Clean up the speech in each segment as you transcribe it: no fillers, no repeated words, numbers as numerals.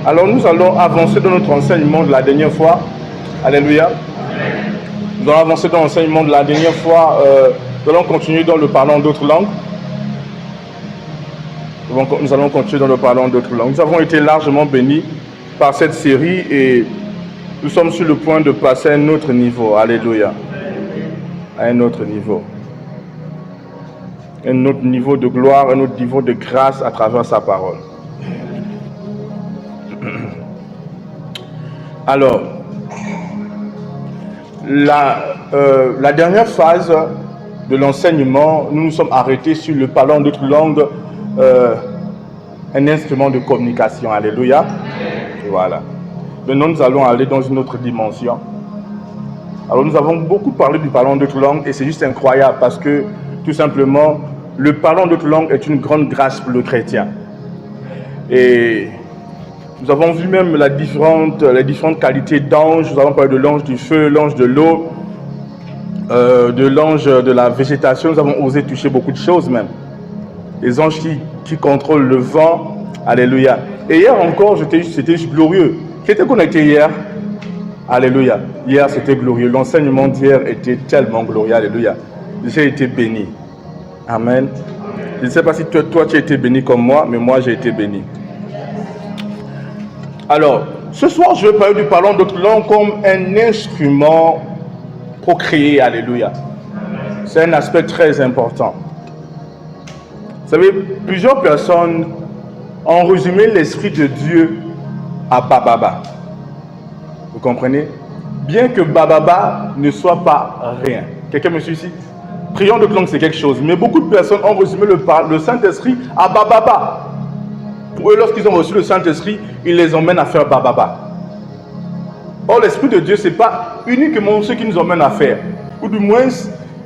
Alors nous allons avancer dans notre enseignement de la dernière fois. Alléluia. Nous allons avancer dans l'enseignement de la dernière fois. Nous allons continuer dans le parlant d'autres langues. Nous allons continuer dans le parlant d'autres langues. Nous avons été largement bénis par cette série et nous sommes sur le point de passer à un autre niveau. Alléluia. À un autre niveau. Un autre niveau de gloire, un autre niveau de grâce à travers sa parole. Alors, la dernière phase de l'enseignement, nous nous sommes arrêtés sur le parlant d'autres langues, un instrument de communication. Alléluia. Voilà. Maintenant, nous allons aller dans une autre dimension. Alors, nous avons beaucoup parlé du parlant d'autres langues et c'est juste incroyable parce que, tout simplement, le parlant d'autres langues est une grande grâce pour le chrétien. Et nous avons vu même les différentes qualités d'ange. Nous avons parlé de l'ange du feu, l'ange de l'eau, de l'ange de la végétation. Nous avons osé toucher beaucoup de choses même. Les anges qui contrôlent le vent. Alléluia. Et hier encore, c'était juste glorieux. Qui était connecté hier? Alléluia. Hier, c'était glorieux. L'enseignement d'hier était tellement glorieux. Alléluia. J'ai été béni. Amen. Je ne sais pas si toi tu as été béni comme moi, mais moi j'ai été béni. Alors, ce soir, je vais parler du parlant d'autres langues comme un instrument pour créer. Alléluia. C'est un aspect très important. Vous savez, plusieurs personnes ont résumé l'Esprit de Dieu à Bababa. Vous comprenez? Bien que Bababa ne soit pas rien. Quelqu'un me suit ici? Prions de langue, c'est quelque chose. Mais beaucoup de personnes ont résumé le Saint-Esprit à Bababa. Pour eux, lorsqu'ils ont reçu le Saint-Esprit, ils les emmènent à faire Bababa. Or, l'Esprit de Dieu, ce n'est pas uniquement ce qui nous emmène à faire. Ou du moins,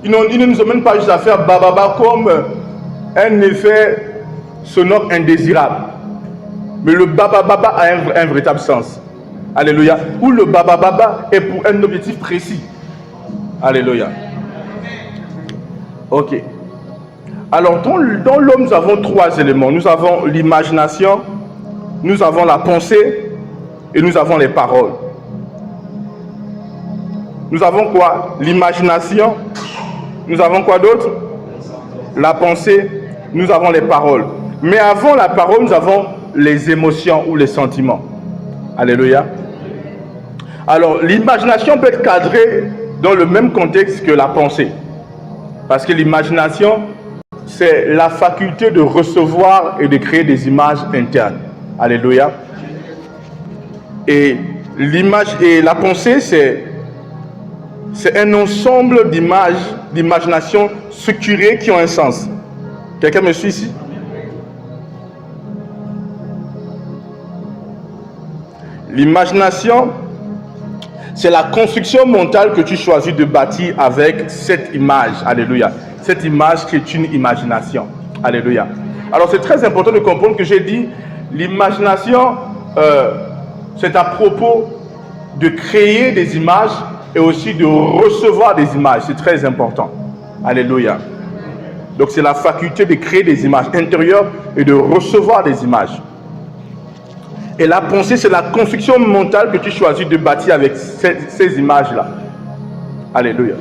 il ne nous emmène pas juste à faire Bababa comme un effet sonore indésirable. Mais le Bababa a un véritable sens. Alléluia. Ou le Bababa est pour un objectif précis. Alléluia. Ok. Alors, dans l'homme, nous avons trois éléments. Nous avons l'imagination, nous avons la pensée et nous avons les paroles. Nous avons quoi? L'imagination. Nous avons quoi d'autre? La pensée. Nous avons les paroles. Mais avant la parole, nous avons les émotions ou les sentiments. Alléluia. Alors, l'imagination peut être cadrée dans le même contexte que la pensée. Parce que l'imagination, c'est la faculté de recevoir et de créer des images internes. Alléluia. Et la pensée, c'est un ensemble d'images, d'imaginations structurées qui ont un sens. Quelqu'un me suit ici? L'imagination, c'est la construction mentale que tu choisis de bâtir avec cette image. Alléluia. Cette image qui est une imagination. Alléluia. Alors c'est très important de comprendre que j'ai dit l'imagination, c'est à propos de créer des images et aussi de recevoir des images. C'est très important. Alléluia. Donc c'est la faculté de créer des images intérieures et de recevoir des images. Et la pensée, c'est la construction mentale que tu choisis de bâtir avec ces images-là. Alléluia.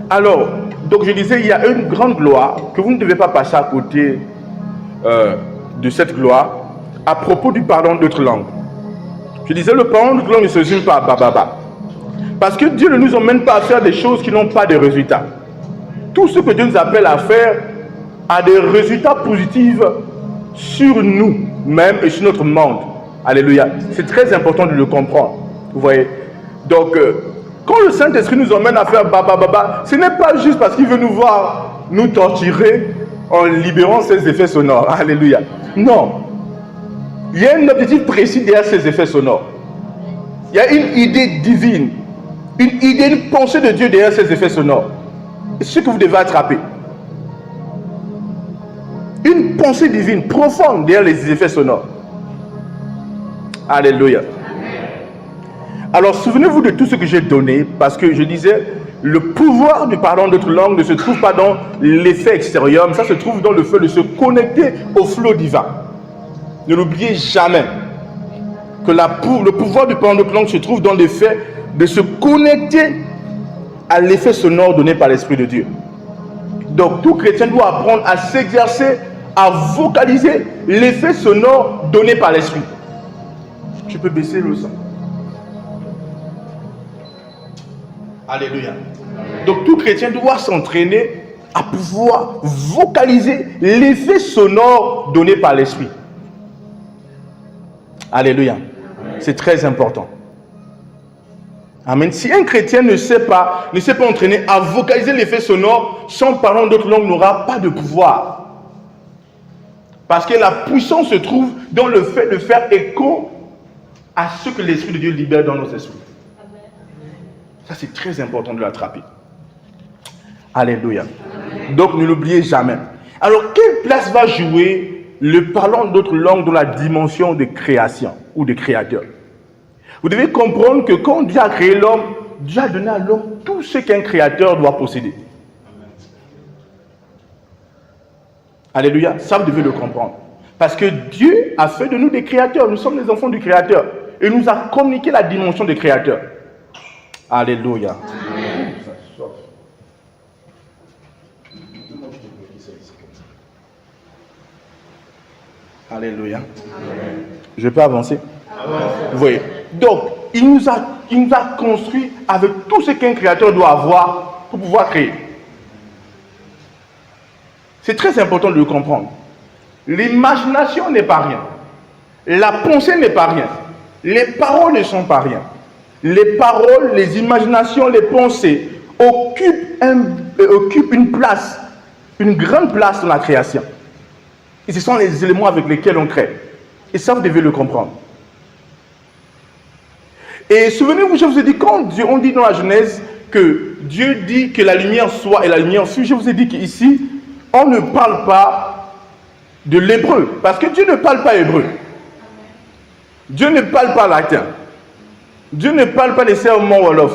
Alors, donc je disais, il y a une grande gloire que vous ne devez pas passer à côté de cette gloire à propos du pardon d'autres langues. Je disais, le pardon d'autres langues ne se résume pas à Bababa. Parce que Dieu ne nous emmène pas à faire des choses qui n'ont pas de résultats. Tout ce que Dieu nous appelle à faire a des résultats positifs sur nous-mêmes et sur notre monde. Alléluia. C'est très important de le comprendre. Vous voyez? Donc, quand le Saint-Esprit nous emmène à faire Bababa, ce n'est pas juste parce qu'il veut nous voir nous torturer en libérant ces effets sonores. Alléluia. Non. Il y a un objectif précis derrière ces effets sonores. Il y a une idée divine, une pensée de Dieu derrière ces effets sonores. C'est ce que vous devez attraper. Une pensée divine profonde derrière les effets sonores. Alléluia. Alors souvenez-vous de tout ce que j'ai donné, parce que je disais, le pouvoir du pardon d'autres langues ne se trouve pas dans l'effet extérieur, mais ça se trouve dans le fait de se connecter au flot divin. Ne l'oubliez jamais que le pouvoir du parlant d'autres langues se trouve dans le fait de se connecter à l'effet sonore donné par l'Esprit de Dieu. Donc tout chrétien doit apprendre à s'exercer, à vocaliser l'effet sonore donné par l'Esprit. Tu peux baisser le son. Alléluia. Donc tout chrétien doit s'entraîner à pouvoir vocaliser l'effet sonore donné par l'Esprit. Alléluia. C'est très important. Amen. Si un chrétien ne s'est pas entraîner à vocaliser l'effet sonore, son parlant d'autres langues n'aura pas de pouvoir. Parce que la puissance se trouve dans le fait de faire écho à ce que l'Esprit de Dieu libère dans nos esprits. Ça, c'est très important de l'attraper. Alléluia. Donc, ne l'oubliez jamais. Alors, quelle place va jouer le parlant d'autres langues dans la dimension de création ou de créateur? Vous devez comprendre que quand Dieu a créé l'homme, Dieu a donné à l'homme tout ce qu'un créateur doit posséder. Alléluia. Ça, vous devez le comprendre. Parce que Dieu a fait de nous des créateurs. Nous sommes les enfants du créateur. Et nous a communiqué la dimension des créateurs. Alléluia. Amen. Alléluia. Amen. Je peux avancer? Amen. Vous voyez. Donc, il nous a construit avec tout ce qu'un créateur doit avoir pour pouvoir créer. C'est très important de le comprendre. L'imagination n'est pas rien. La pensée n'est pas rien. Les paroles ne sont pas rien. Les paroles, les imaginations, les pensées occupent une place, une grande place dans la création. Et ce sont les éléments avec lesquels on crée. Et ça, vous devez le comprendre. Et souvenez-vous, je vous ai dit, quand on dit dans la Genèse que Dieu dit que la lumière soit et la lumière fut, je vous ai dit qu'ici, on ne parle pas de l'hébreu. Parce que Dieu ne parle pas hébreu. Dieu ne parle pas latin. Dieu ne parle pas nécessairement wolof.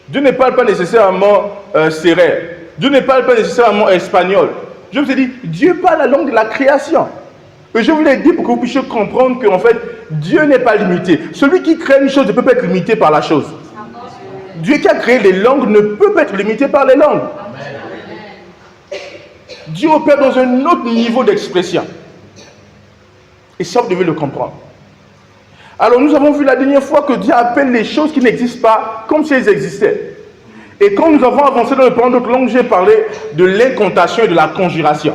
Dieu ne parle pas nécessairement sérère. Dieu ne parle pas nécessairement espagnol. Je vous ai dit, Dieu parle la langue de la création. Et je vous l'ai dit pour que vous puissiez comprendre qu'en fait, Dieu n'est pas limité. Celui qui crée une chose ne peut pas être limité par la chose. Dieu qui a créé les langues ne peut pas être limité par les langues. Dieu opère dans un autre niveau d'expression. Et ça, vous devez le comprendre. Alors, nous avons vu la dernière fois que Dieu appelle les choses qui n'existent pas comme si elles existaient. Et quand nous avons avancé dans le parlant d'autres langues, j'ai parlé de l'incantation et de la conjuration.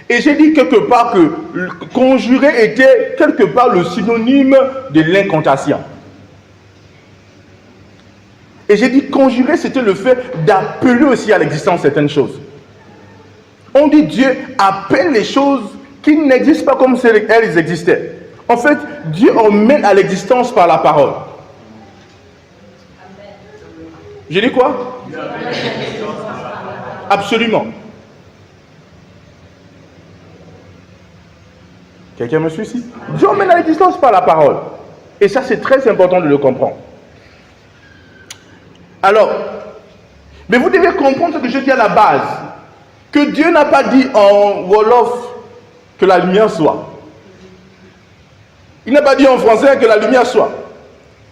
Et j'ai dit quelque part que conjurer était quelque part le synonyme de l'incantation. Et j'ai dit conjurer, c'était le fait d'appeler aussi à l'existence certaines choses. On dit Dieu appelle les choses qui n'existent pas comme si elles existaient. En fait, Dieu emmène à l'existence par la parole. J'ai dit quoi? Absolument. Quelqu'un me suit ici? Dieu emmène à l'existence par la parole. Et ça, c'est très important de le comprendre. Alors, mais vous devez comprendre ce que je dis à la base. Que Dieu n'a pas dit en wolof que la lumière soit. Il n'a pas dit en français que la lumière soit.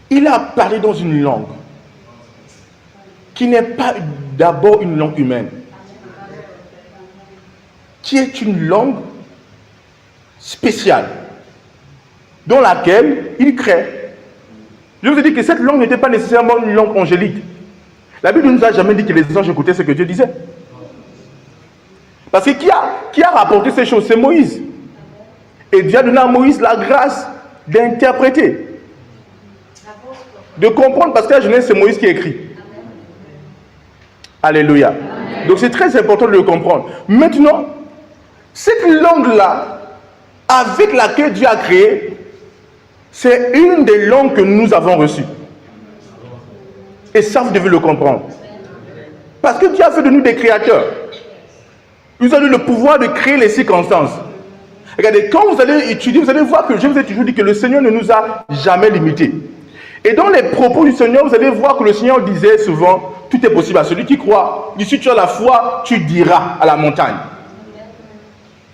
Il a parlé dans une langue qui n'est pas d'abord une langue humaine, qui est une langue spéciale dans laquelle il crée. Je vous ai dit que cette langue n'était pas nécessairement une langue angélique. La Bible ne nous a jamais dit que les anges écoutaient ce que Dieu disait. Parce que qui a rapporté ces choses? C'est Moïse. Et Dieu a donné à Moïse la grâce d'interpréter, de comprendre, parce que la Genèse, c'est Moïse qui écrit. Alléluia. Donc c'est très important de le comprendre. Maintenant, cette langue-là, avec laquelle Dieu a créé, c'est une des langues que nous avons reçues. Et ça, vous devez le comprendre. Parce que Dieu a fait de nous des créateurs. Il nous a donné le pouvoir de créer les circonstances. Regardez, quand vous allez étudier, vous allez voir que je vous ai toujours dit que le Seigneur ne nous a jamais limités. Et dans les propos du Seigneur, vous allez voir que le Seigneur disait souvent, tout est possible à celui qui croit. Et si tu as la foi, tu diras à la montagne.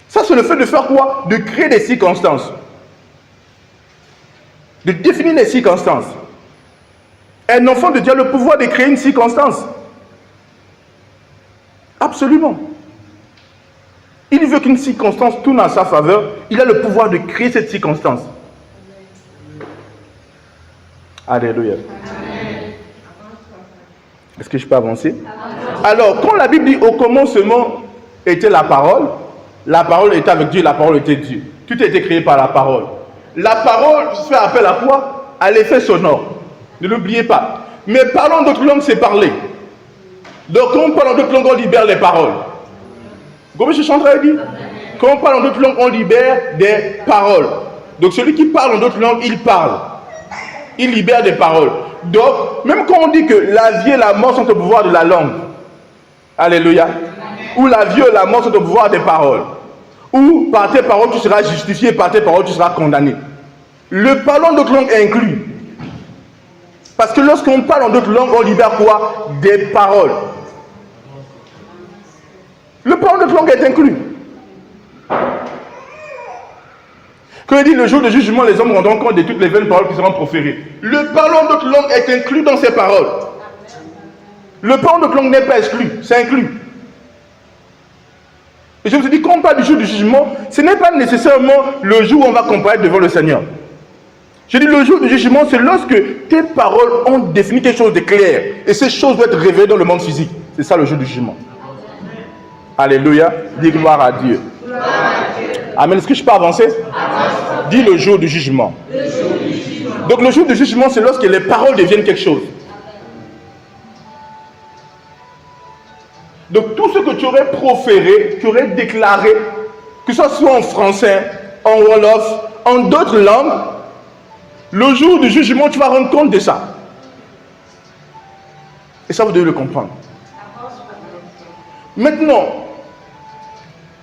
Ça, c'est le fait de faire quoi? De créer des circonstances. de définir les circonstances. Un enfant de Dieu a le pouvoir de créer une circonstance. Absolument. Il veut qu'une circonstance tourne en sa faveur, il a le pouvoir de créer cette circonstance. Alléluia. Est-ce que je peux avancer? Alors, quand la Bible dit au commencement était la parole était avec Dieu, la parole était Dieu. Tout a été créé par la parole. La parole fait appel à quoi? À l'effet sonore. Ne l'oubliez pas. Mais parlons d'autres langues, c'est parler. Donc, quand on parle en d'autres langues, on libère les paroles. Comme je suis en train de dire, quand on parle en d'autres langues, on libère des paroles. Donc, celui qui parle en d'autres langues, il parle. Il libère des paroles. Donc, même quand on dit que la vie et la mort sont au pouvoir de la langue, alléluia, ou la vie et la mort sont au pouvoir des paroles, ou par tes paroles tu seras justifié, par tes paroles tu seras condamné. Le parlant d'autres langues est inclus. Parce que lorsqu'on parle en d'autres langues, on libère quoi? Des paroles. Le parlant d'autres langues est inclus. Quand il dit le jour de jugement, les hommes rendront compte de toutes les vaines paroles qui seront proférées. Le parlant d'autres langues est inclus dans ces paroles. Le parlant d'autres langues n'est pas exclu, c'est inclus. Et je vous ai dit, quand on parle du jour du jugement, ce n'est pas nécessairement le jour où on va comparaître devant le Seigneur. Je dis le jour du jugement, c'est lorsque tes paroles ont défini quelque chose de clair. Et ces choses doivent être révélées dans le monde physique. C'est ça le jour du jugement. Alléluia. Dis gloire à Dieu. Amen. Est-ce que je peux avancer? Dis le jour du jugement. Donc le jour du jugement, c'est lorsque les paroles deviennent quelque chose. Donc tout ce que tu aurais proféré, tu aurais déclaré, que ce soit en français, en wolof, en d'autres langues, le jour du jugement, tu vas rendre compte de ça. Et ça, vous devez le comprendre. Maintenant,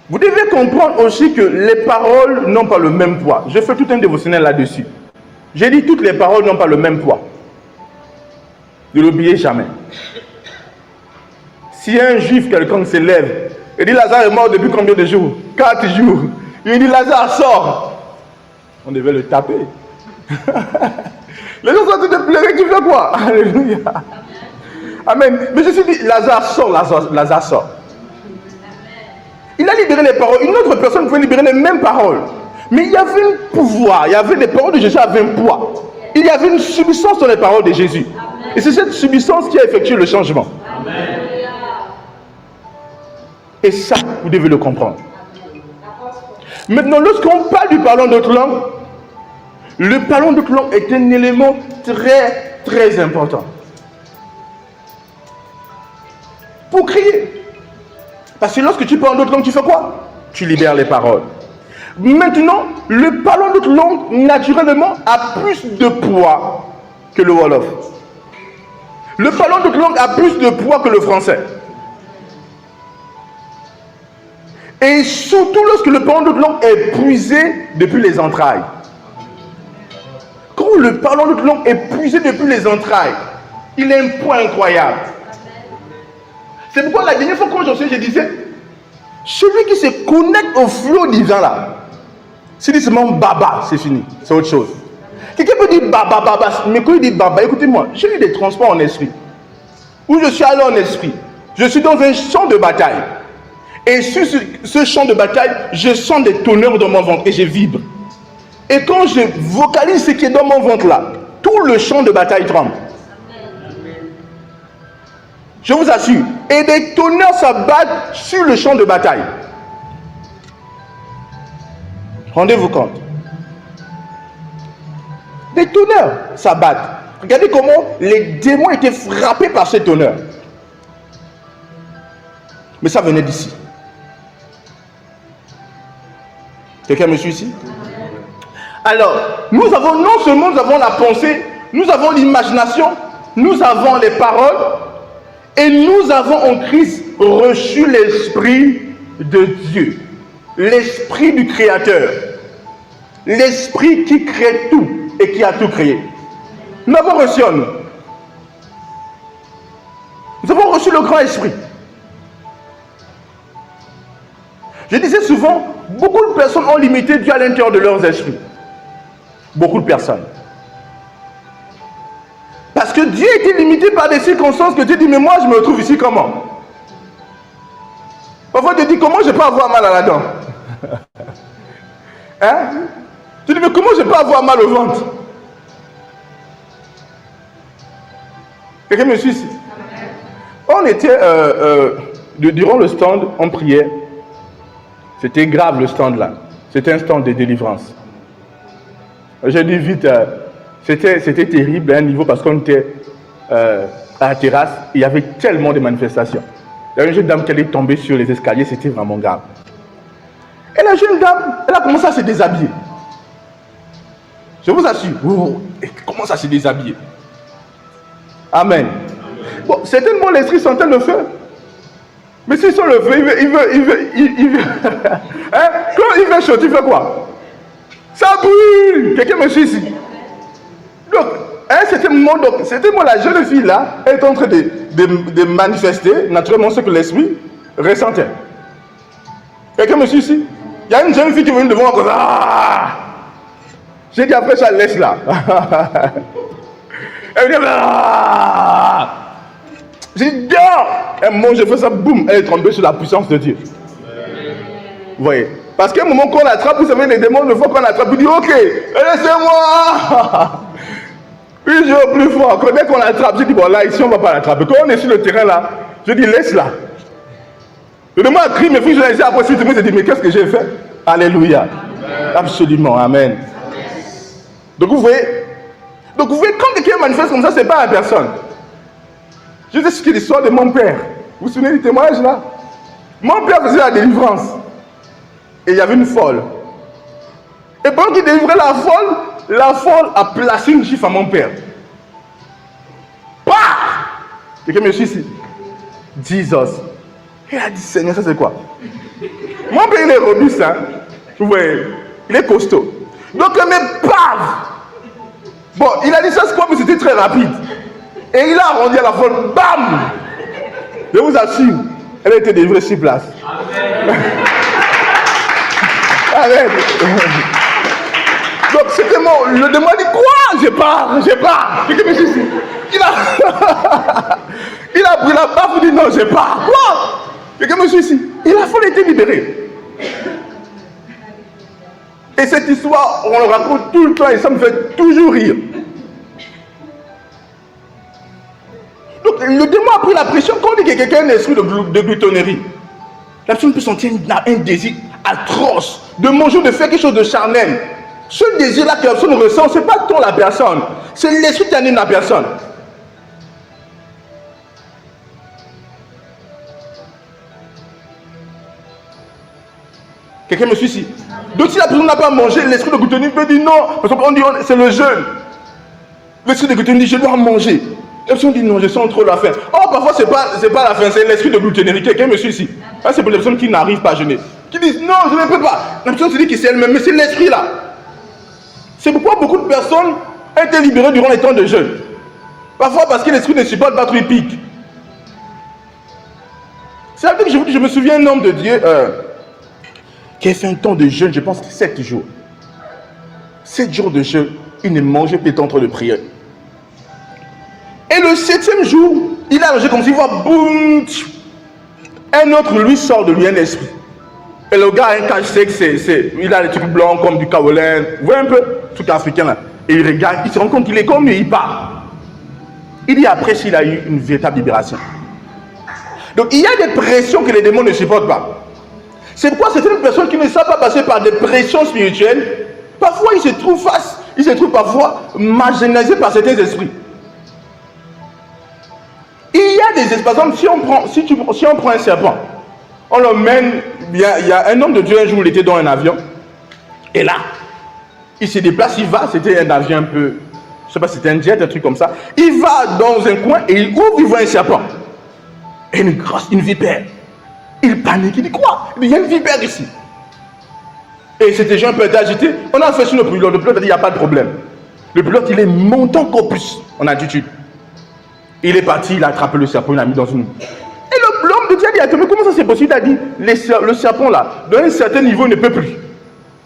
vous devez comprendre aussi que les paroles n'ont pas le même poids. Je fais tout un dévotionnel là-dessus. J'ai dit toutes les paroles n'ont pas le même poids. Ne l'oubliez jamais. Si un juif, quelqu'un se lève et dit Lazare est mort depuis combien de jours? 4 jours. Il dit Lazare sort. On devait le taper. Les gens sont en train de pleurer, tu fais quoi? Alléluia. Amen. Mais je suis dit Lazare sort, Lazare sort. Il a libéré les paroles. Une autre personne pouvait libérer les mêmes paroles. Mais il y avait un pouvoir. Il y avait les paroles de Jésus avaient un poids. Il y avait une substance dans les paroles de Jésus. Et c'est cette substance qui a effectué le changement. Amen. Et ça, vous devez le comprendre. Maintenant, lorsqu'on parle du parlant d'autres langues, le parlant d'autres langues est un élément très, très important. Pour crier. Parce que lorsque tu parles d'autres langues, tu fais quoi? Tu libères les paroles. Maintenant, le parlant d'autres langues, naturellement, a plus de poids que le wolof. Le parlant d'autres langues a plus de poids que le français. Et surtout lorsque le parlant d'autres langues est puisé depuis les entrailles. Quand le parlant d'autres langues est puisé depuis les entrailles, il a un poids incroyable. C'est pourquoi la dernière fois quand je disais, celui qui se connecte au flot divin là, s'il dit seulement baba, c'est fini, c'est autre chose. Quelqu'un peut dire baba, mais quand il dit baba, écoutez-moi, j'ai eu des transports en esprit, où je suis allé en esprit, je suis dans un champ de bataille, et sur ce champ de bataille, je sens des tonnerres dans mon ventre, et je vibre. Et quand je vocalise ce qui est dans mon ventre là, tout le champ de bataille tremble. Je vous assure. Et des tonnerres s'abattent sur le champ de bataille. Rendez-vous compte. Des tonnerres s'abattent. Regardez comment les démons étaient frappés par ces tonnerres. Mais ça venait d'ici. Quelqu'un me suit ici? Alors, nous avons non seulement nous avons la pensée, nous avons l'imagination, nous avons les paroles, et nous avons en Christ reçu l'Esprit de Dieu, l'Esprit du Créateur, l'Esprit qui crée tout et qui a tout créé. Nous avons reçu en nous. Nous avons reçu le grand Esprit. Je disais souvent, beaucoup de personnes ont limité Dieu à l'intérieur de leurs esprits. Beaucoup de personnes. que Dieu était limité par des circonstances que tu dis, mais moi je me retrouve ici comment? Parfois tu te dis, comment je peux avoir mal à la dent? Hein? Tu dis, mais comment je peux avoir mal au ventre? Quelqu'un me suit ici? On était, durant le stand, on priait. C'était grave le stand là. C'était un stand de délivrance. J'ai dit vite, c'était terrible à un niveau parce qu'on était à la terrasse. Il y avait tellement de manifestations. Il y avait une jeune dame qui allait tomber sur les escaliers, c'était vraiment grave. Et la jeune dame, elle a commencé à se déshabiller. Je vous assure, elle commence à se déshabiller. Amen. Bon, certainement l'Esprit sentait le feu. Mais s'ils sont le feu, il veut hein? Quand il fait chaud, tu fais quoi? Ça brûle. Quelqu'un me suit ici. Donc, hein, c'était moi, la jeune fille là, elle est en train de manifester naturellement ce que l'Esprit ressentait. Quelqu'un me suit ici? Il y a une jeune fille qui est venue devant moi. Ah! J'ai dit après ça, laisse là. Elle me dit, ah! J'ai dit, dehors! Un moment, je fais ça, boum, elle est tombée sur la puissance de Dieu. Vous voyez? Parce qu'à un moment qu'on l'attrape, vous savez, les démons, une fois qu'on l'attrape, ils disent, ok, laissez-moi! Puis je vais plus fort. Dès qu'on l'attrape, je dis, bon là, ici, on ne va pas l'attraper. Quand on est sur le terrain là, je dis, laisse-la. Le démon a crié, mes filles, je l'ai laissé après, je me dis, mais qu'est-ce que j'ai fait? Alléluia. Absolument, amen. Donc vous voyez, quand quelqu'un manifeste comme ça, ce n'est pas la personne. Je vous explique l'histoire de mon père. Vous vous souvenez du témoignage là? Mon père faisait la délivrance. Et il y avait une folle. Et pendant qu'il délivrait la folle a placé une chiffre à mon père. Bah! Quelqu'un me suit ici? Jesus. Il a dit, Seigneur, ça c'est quoi? Mon père, il est robuste, hein? Vous voyez, il est costaud. Donc, mais paf! Bon, il a dit ça, c'est quoi? Mais c'était très rapide. Et il a arrondi à la folle, bam! Je vous assure, elle a été délivrée sur place. Amen. Amen. Donc, c'était mon. Le démon dit, quoi? Je pars. Quelqu'un me dit ici. Il a pris la baffe, il dit, non, je pars. Quoi? Quelqu'un me suit ici. Et la folle a été libérée. Et cette histoire, on le raconte tout le temps et ça me fait toujours rire. Donc, le démon a pris la pression. Quand on dit que quelqu'un a un esprit de gloutonnerie, la personne peut sentir un désir atroce de manger, de faire quelque chose de charnel. Ce désir-là que la personne ressent, ce n'est pas tant la personne, c'est l'esprit qui anime la personne. Quelqu'un me suit ici? Donc si la personne n'a pas mangé, l'esprit de gloutonnerie peut dire non. Parce qu'on dit c'est le jeûne. L'esprit de gloutonnerie dit je dois manger. La personne dit non, je sens trop la faim. Oh, parfois c'est pas la faim, c'est l'esprit de gloutonnerie. Quelqu'un me suit ici? Ça c'est pour les personnes qui n'arrivent pas à jeûner. Qui disent non, je ne peux pas. La personne se dit que c'est elle-même, mais c'est l'esprit là. C'est pourquoi beaucoup de personnes ont été libérées durant les temps de jeûne. Parfois parce que l'esprit ne supporte pas trop, il pique. C'est à dire que je vous dis, je me souviens d'un homme de Dieu qui a fait un temps de jeûne, je pense que 7 jours. 7 jours de jeûne, il ne mangeait pas, il était en train de prier. Et le 7e jour, il a mangé comme s'il voit boum. Un autre lui sort de lui un esprit. Et le gars a un cache sec, il a des trucs blancs comme du kaolin, vous voyez un peu, truc africain là. Et il regarde, il se rend compte qu'il est comme lui, il part. Il dit après s'il a eu une véritable libération. Donc il y a des pressions que les démons ne supportent pas. C'est pourquoi certaines personnes qui ne savent pas passer par des pressions spirituelles, parfois ils se trouvent parfois marginalisés par certains esprits. Il y a des esprits, par exemple, si on prend un serpent, on l'emmène, il y a un homme de Dieu, un jour il était dans un avion, et là, il se déplace, il va, c'était un avion un peu, je ne sais pas, c'était un jet, un truc comme ça, il va dans un coin et il ouvre, il voit un serpent, et une vipère. Il panique, il dit quoi? Il dit, il y a une vipère ici. Et c'était déjà un peu agité, on a fait sur le pilote a dit, il n'y a pas de problème. Le pilote, il est monté encore plus en altitude. Il est parti, il a attrapé le serpent, il l'a mis dans une... Et l'homme de Dieu a dit, attends, mais comment ça c'est possible? Il a dit, le serpent là, dans un certain niveau, il ne peut plus.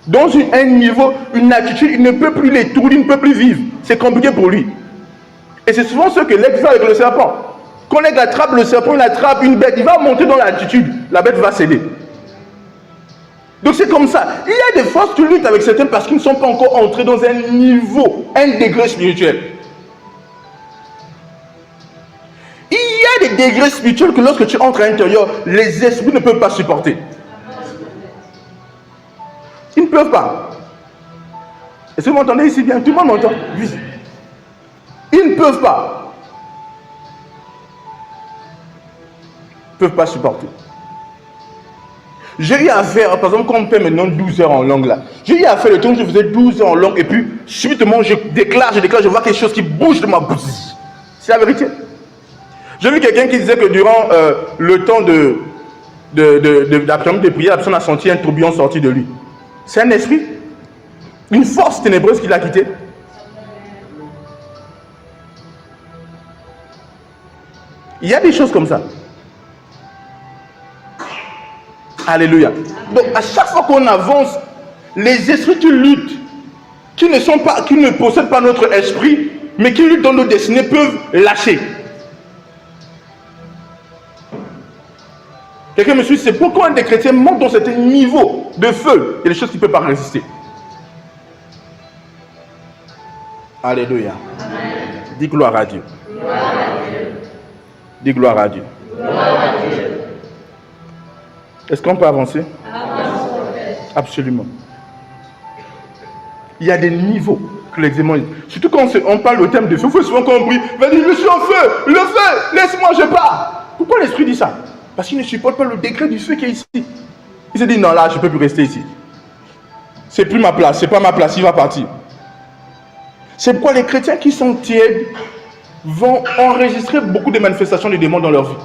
Dans un niveau, une altitude, il ne peut plus, il est tourné, il ne peut plus vivre. C'est compliqué pour lui. Et c'est souvent ce que l'aigle fait avec le serpent. Quand l'aigle attrape le serpent, il attrape une bête, il va monter dans l'altitude, la bête va céder. Donc c'est comme ça. Il y a des fois que tu luttes avec certains parce qu'ils ne sont pas encore entrés dans un niveau, un degré spirituel. Il y a des degrés spirituels que lorsque tu entres à l'intérieur, les esprits ne peuvent pas supporter. Ils ne peuvent pas. Est-ce que vous m'entendez ici bien? Tout le monde m'entend? Oui. Ils ne peuvent pas. Ils ne peuvent pas supporter. J'ai eu à faire, par exemple, quand on fait maintenant 12 heures en langue là, j'ai eu à faire le temps où je faisais 12 heures en langue et puis subitement je déclare, je vois quelque chose qui bouge de ma bouche. C'est la vérité. J'ai vu quelqu'un qui disait que durant le temps de la période de prière, la personne a senti un tourbillon sortir de lui. C'est un esprit, une force ténébreuse qui l'a quitté. Il y a des choses comme ça. Alléluia. Donc à chaque fois qu'on avance, les esprits qui luttent, qui ne possèdent pas notre esprit, mais qui luttent dans nos destinées, peuvent lâcher. Quelqu'un me suit, c'est pourquoi un des chrétiens monte dans certain niveau de feu. Il y a des choses qui ne peuvent pas résister. Alléluia. Amen. Dis gloire à Dieu. Gloire à Dieu. Dis gloire à Dieu. Gloire à Dieu. Est-ce qu'on peut avancer? Absolument. Il y a des niveaux que les démons... Surtout quand on parle au thème de feu, il faut souvent qu'on prie, vas-y, je suis en feu, le feu, laisse-moi, je pars. Pourquoi l'esprit dit ça? Parce qu'il ne supporte pas le degré du feu qui est ici. Il se dit, non, là, je ne peux plus rester ici. C'est plus ma place, c'est pas ma place, il va partir. C'est pourquoi les chrétiens qui sont tièdes vont enregistrer beaucoup de manifestations des démons dans leur vie.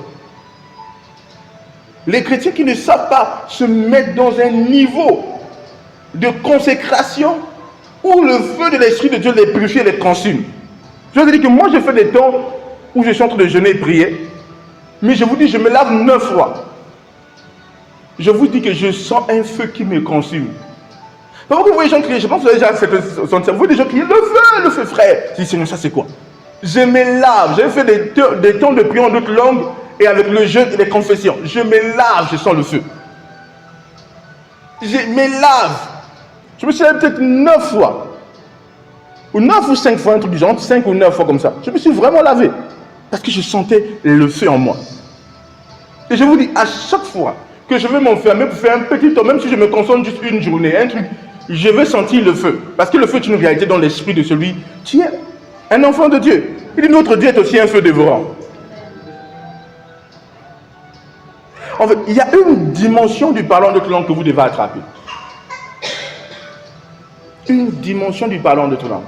Les chrétiens qui ne savent pas se mettre dans un niveau de consécration où le feu de l'Esprit de Dieu les purifie et les consume. Je vous dis que moi, j'ai fait des temps où je suis en train de jeûner et prier, mais je vous dis, je me lave 9 fois. Je vous dis que je sens un feu qui me consume. Parfois que vous voyez les gens crier, je pense que vous avez déjà senti, vous voyez des gens crier, le feu, frère. Je dis, Seigneur, ça c'est quoi? Je me lave, j'ai fait des temps de prière en d'autres langues, et avec le jeûne et les confessions, je me lave, je sens le feu. Je me lave. Je me suis lavé peut-être 9 fois. Ou 9 ou 5 fois, un truc du genre, 5 ou 9 fois comme ça. Je me suis vraiment lavé. Parce que je sentais le feu en moi. Et je vous dis, à chaque fois que je vais m'enfermer pour faire un petit temps, même si je me concentre juste une journée, un truc, je vais sentir le feu. Parce que le feu est une réalité dans l'esprit de celui qui est un enfant de Dieu. Il dit, notre Dieu est aussi un feu dévorant. En fait, il y a une dimension du parlant de langue que vous devez attraper. Une dimension du parlant de langue.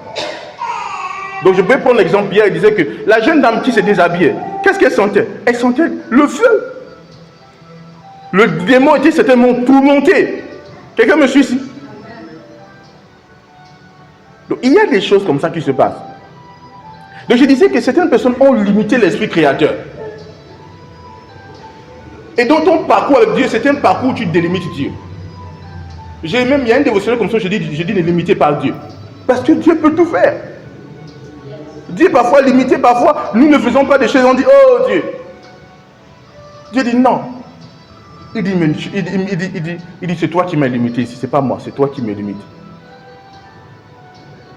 Donc je peux prendre l'exemple, Pierre il disait que la jeune dame qui se déshabillait, qu'est-ce qu'elle sentait? Elle sentait le feu. Le démon était certainement tourmenté. Quelqu'un me suit ici? Donc il y a des choses comme ça qui se passent. Donc je disais que certaines personnes ont limité l'esprit créateur. Et dans ton parcours avec Dieu, c'est un parcours où tu délimites Dieu. Il y a un dévotionnel comme ça, je dis ne limitez pas Dieu. Parce que Dieu peut tout faire. Dieu parfois limité, parfois nous ne faisons pas des choses, on dit oh Dieu. Dieu dit non. Il dit c'est toi qui m'as limité ici, c'est pas moi, c'est toi qui m'as limité.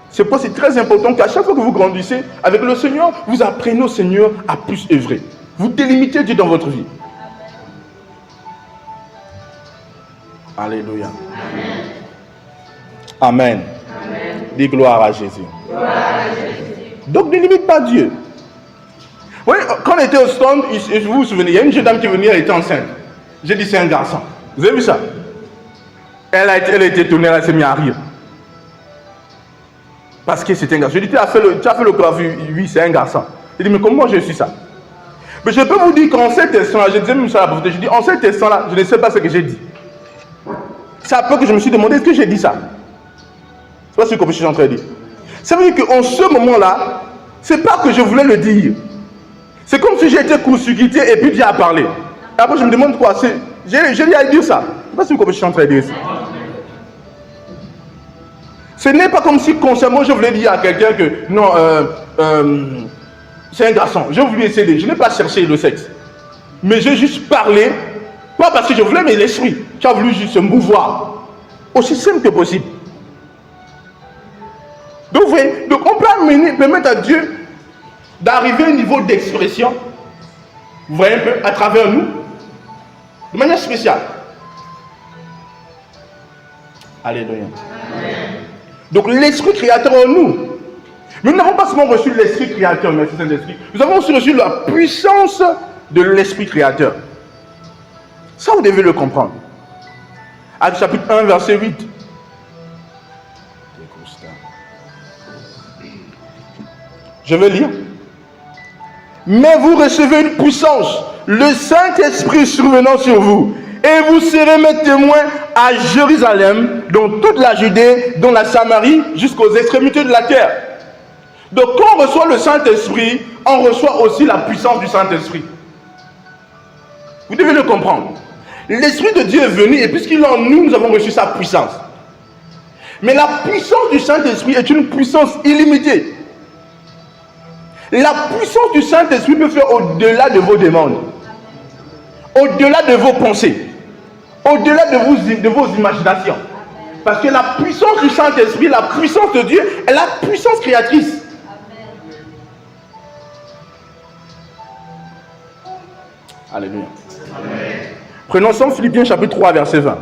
C'est pourquoi c'est très important qu'à chaque fois que vous grandissez avec le Seigneur, vous apprenez au Seigneur à plus œuvrer. Vous délimitez Dieu dans votre vie. Alléluia. Amen. Amen. Amen. Dis gloire à Jésus. Gloire à Jésus. Donc ne limite pas Dieu. Oui, quand on était au stand, vous vous souvenez, il y a une jeune dame qui venait, elle était enceinte. J'ai dit c'est un garçon. Vous avez vu ça? Elle a été tournée, elle s'est mise à rire. Parce que c'est un garçon. Je dis, tu as fait le coiffure. Oui, c'est un garçon. Je dis, mais comment je suis ça? Mais je peux vous dire qu'en cet instant-là, je disais même ça à la pauvreté, je dis, en cet instant-là, je ne sais pas ce que j'ai dit. C'est après que je me suis demandé, est-ce que j'ai dit ça? C'est pas ce que je suis en train de dire. Ça veut dire qu'en ce moment-là, c'est pas que je voulais le dire. C'est comme si j'étais court-circuité et puis Dieu a parlé. Et après, je me demande quoi? J'ai dit à dire ça. C'est pas ce que je suis en train de dire. Ce n'est pas comme si consciemment je voulais dire à quelqu'un que non, c'est un garçon, j'ai voulu essayer, je n'ai pas cherché le sexe. Mais j'ai juste parlé, pas parce que je voulais, mais l'esprit. Tu as voulu juste se mouvoir. Aussi simple que possible. Donc, vous voyez, donc on peut permettre à Dieu d'arriver à un niveau d'expression, vous voyez un peu, à travers nous, de manière spéciale. Alléluia. Donc l'esprit créateur en nous. Mais nous n'avons pas seulement reçu l'esprit créateur, mais c'est Saint-Esprit. Nous avons aussi reçu la puissance de l'esprit créateur. Ça, vous devez le comprendre. Actes chapitre 1, verset 8. Je vais lire. Mais vous recevez une puissance, le Saint-Esprit survenant sur vous, et vous serez mes témoins à Jérusalem, dans toute la Judée, dans la Samarie, jusqu'aux extrémités de la terre. Donc quand on reçoit le Saint-Esprit, on reçoit aussi la puissance du Saint-Esprit. Vous devez le comprendre. L'Esprit de Dieu est venu, et puisqu'il est en nous, nous avons reçu sa puissance. Mais la puissance du Saint-Esprit est une puissance illimitée. La puissance du Saint-Esprit peut faire au-delà de vos demandes, au-delà de vos pensées, au-delà de vos imaginations. Parce que la puissance du Saint-Esprit, la puissance de Dieu, est la puissance créatrice. Alléluia. Amen. Prenons ensemble Philippiens chapitre 3, verset 20.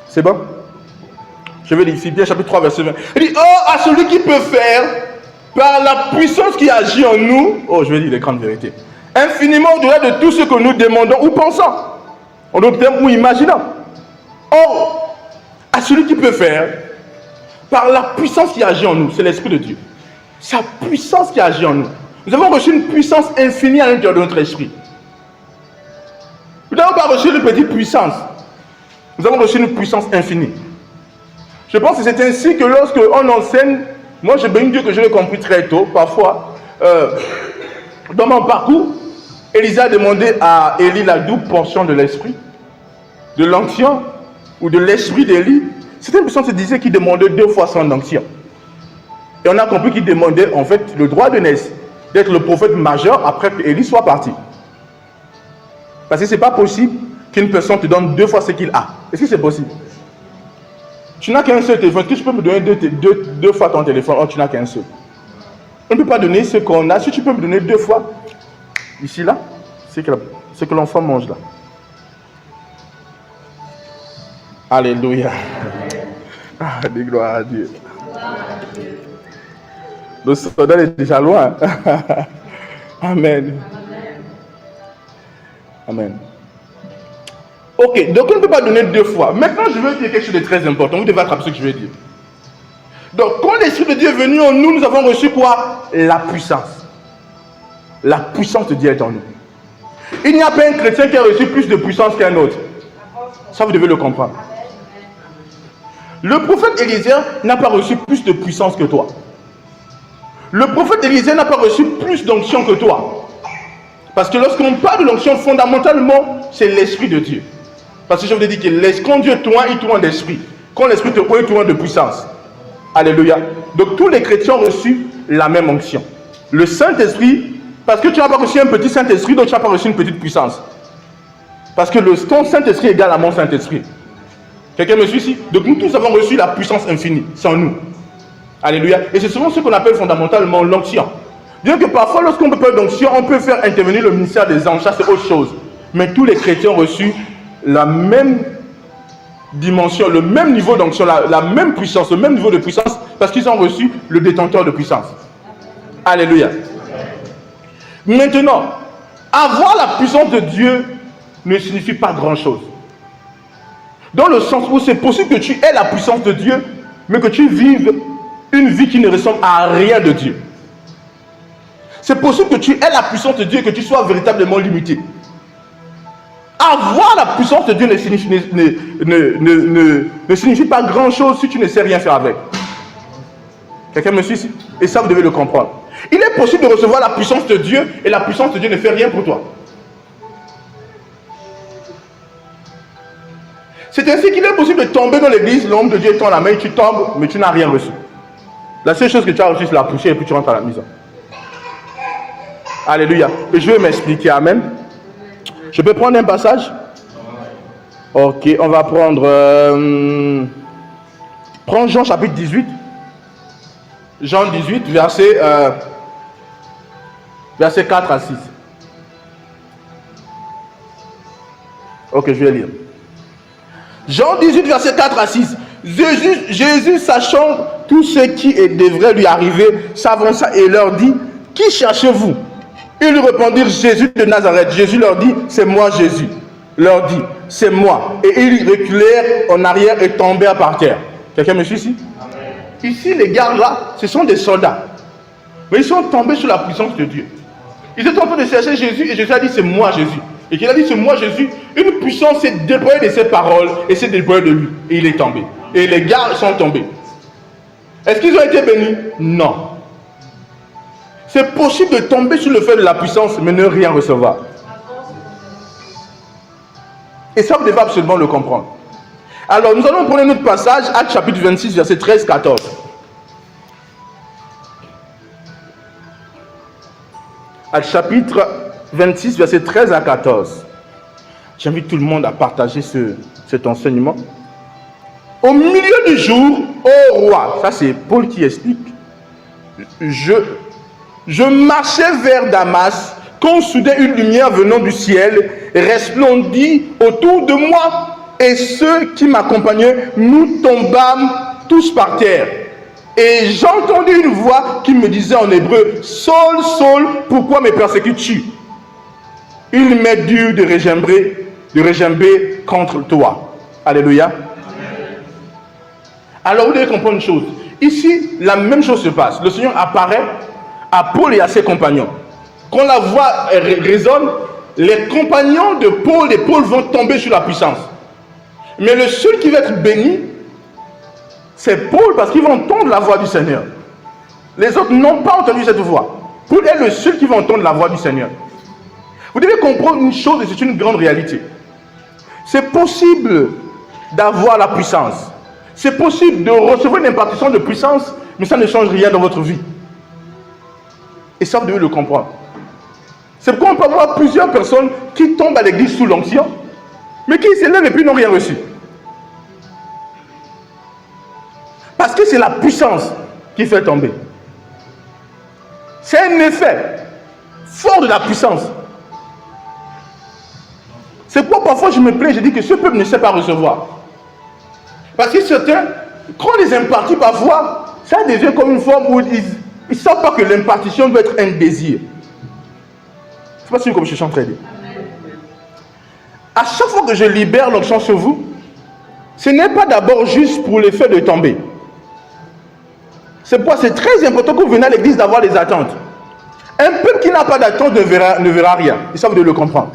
C'est bon? Je vais lire Philippiens chapitre 3, verset 20. Il dit, oh, à celui qui peut faire, par la puissance qui agit en nous, oh, je vais dire les grandes vérités, infiniment au-delà de tout ce que nous demandons ou pensons, en d'autres termes, ou imaginons. Or, à celui qui peut faire, par la puissance qui agit en nous, c'est l'Esprit de Dieu. Sa puissance qui agit en nous. Nous avons reçu une puissance infinie à l'intérieur de notre esprit. Nous n'avons pas reçu une petite puissance. Nous avons reçu une puissance infinie. Je pense que c'est ainsi que lorsque on enseigne, moi je bénis Dieu que je l'ai compris très tôt, parfois, dans mon parcours, Élisée a demandé à Élie la double portion de l'esprit, de l'onction, ou de l'esprit d'Élie. Certaines personnes se disaient qu'il demandait 2 fois son onction. Et on a compris qu'il demandait en fait le droit de naissance, d'être le prophète majeur après que Élie soit parti. Parce que ce n'est pas possible qu'une personne te donne 2 fois ce qu'il a. Est-ce que c'est possible? Tu n'as qu'un seul téléphone. Est-ce que tu peux me donner deux fois ton téléphone? Oh, tu n'as qu'un seul. On ne peut pas donner ce qu'on a. Si tu peux me donner 2 fois, ici, là, c'est que l'enfant mange là. Alléluia. Ah, des gloires à Dieu. Le soldat est déjà loin. Amen. Amen. Ok, donc on ne peut pas donner 2 fois. Maintenant, je veux dire quelque chose de très important. Vous devez attraper ce que je veux dire. Donc, quand l'Esprit de Dieu est venu en nous, nous avons reçu quoi? La puissance. La puissance de Dieu est en nous. Il n'y a pas un chrétien qui a reçu plus de puissance qu'un autre. Ça, vous devez le comprendre. Le prophète Élisée n'a pas reçu plus de puissance que toi. Le prophète Élisée n'a pas reçu plus d'onction que toi. Parce que lorsqu'on parle de l'onction, fondamentalement, c'est l'Esprit de Dieu. Parce que je vous ai dit que quand Dieu tourne, il tourne d'esprit. Quand l'Esprit te tourne, il tourne de puissance. Alléluia. Donc tous les chrétiens ont reçu la même onction. Le Saint-Esprit, parce que tu n'as pas reçu un petit Saint-Esprit, donc tu n'as pas reçu une petite puissance. Parce que ton Saint-Esprit est égal à mon Saint-Esprit. Quelqu'un me suit ici? Donc nous tous avons reçu la puissance infinie, c'est en nous. Alléluia. Et c'est souvent ce qu'on appelle fondamentalement l'onction. Bien que parfois, lorsqu'on peut parler d'onction, on peut faire intervenir le ministère des anges, ça c'est autre chose. Mais tous les chrétiens ont reçu la même dimension, le même niveau d'onction, la même puissance, le même niveau de puissance, parce qu'ils ont reçu le détenteur de puissance. Alléluia. Maintenant, avoir la puissance de Dieu ne signifie pas grand-chose. Dans le sens où c'est possible que tu aies la puissance de Dieu, mais que tu vives une vie qui ne ressemble à rien de Dieu. C'est possible que tu aies la puissance de Dieu et que tu sois véritablement limité. Avoir la puissance de Dieu ne signifie pas grand-chose si tu ne sais rien faire avec. Quelqu'un me suit ici? Et ça, vous devez le comprendre. Il est possible de recevoir la puissance de Dieu et la puissance de Dieu ne fait rien pour toi. C'est ainsi qu'il est possible de tomber dans l'église, l'homme de Dieu tend la main, tu tombes, mais tu n'as rien reçu. La seule chose que tu as reçue, c'est la poussière et puis tu rentres à la maison. Alléluia. Et je vais m'expliquer. Amen. Je peux prendre un passage? Ok, on va prendre... prends Jean chapitre 18. Jean 18, verset 4 à 6. Ok, je vais lire. Jean 18, verset 4 à 6. Jésus, sachant tout ce qui devrait lui arriver, s'avança et leur dit, qui cherchez-vous? Ils lui répondirent, Jésus de Nazareth. Jésus leur dit, c'est moi Jésus. Leur dit, c'est moi. Et ils reculèrent en arrière et tombèrent par terre. Quelqu'un me suit ici? Amen. Ici, les gars là, ce sont des soldats. Mais ils sont tombés sous la puissance de Dieu. Ils étaient en train de chercher Jésus et Jésus a dit, c'est moi Jésus. Et qu'il a dit, c'est moi Jésus, une puissance s'est déployée de ses paroles et s'est déployée de lui. Et il est tombé. Et les gars sont tombés. Est-ce qu'ils ont été bénis? Non. C'est possible de tomber sous le feu de la puissance, mais ne rien recevoir. Et ça, vous devez absolument le comprendre. Alors, nous allons prendre notre passage, Actes chapitre 26, verset 13-14. Actes chapitre 26, verset 13 à 14. J'invite tout le monde à partager cet enseignement. Au milieu du jour, ô roi, ça c'est Paul qui explique, je marchais vers Damas, quand soudain une lumière venant du ciel resplendit autour de moi, et ceux qui m'accompagnaient, nous tombâmes tous par terre. Et j'entendis une voix qui me disait en hébreu, Saul, Saul, pourquoi me persécutes-tu? Il m'est dur de régimber contre toi. Alléluia. Alors vous devez comprendre une chose. Ici, la même chose se passe. Le Seigneur apparaît à Paul et à ses compagnons. Quand la voix résonne, les compagnons de Paul et Paul vont tomber sur la puissance. Mais le seul qui va être béni, c'est Paul, parce qu'ils vont entendre la voix du Seigneur. Les autres n'ont pas entendu cette voix. Paul est le seul qui va entendre la voix du Seigneur. Vous devez comprendre une chose, et c'est une grande réalité. C'est possible d'avoir la puissance. C'est possible de recevoir une impartition de puissance, mais ça ne change rien dans votre vie. Et ça, vous devez le comprendre. C'est pourquoi on peut avoir plusieurs personnes qui tombent à l'église sous l'onction, mais qui s'élèvent et puis n'ont rien reçu. Parce que c'est la puissance qui fait tomber. C'est un effet fort de la puissance. C'est pourquoi parfois je me plains, je dis que ce peuple ne sait pas recevoir. Parce que certains, quand on les impartit parfois, ça devient comme une forme où ils ne savent pas que l'impartition doit être un désir. Je ne sais pas si comme je suis en train de dire. À chaque fois que je libère l'onction sur vous, ce n'est pas d'abord juste pour l'effet de tomber. C'est pourquoi c'est très important que vous venez à l'église d'avoir des attentes. Un peuple qui n'a pas d'attente ne verra rien. Et ça, vous devez le comprendre.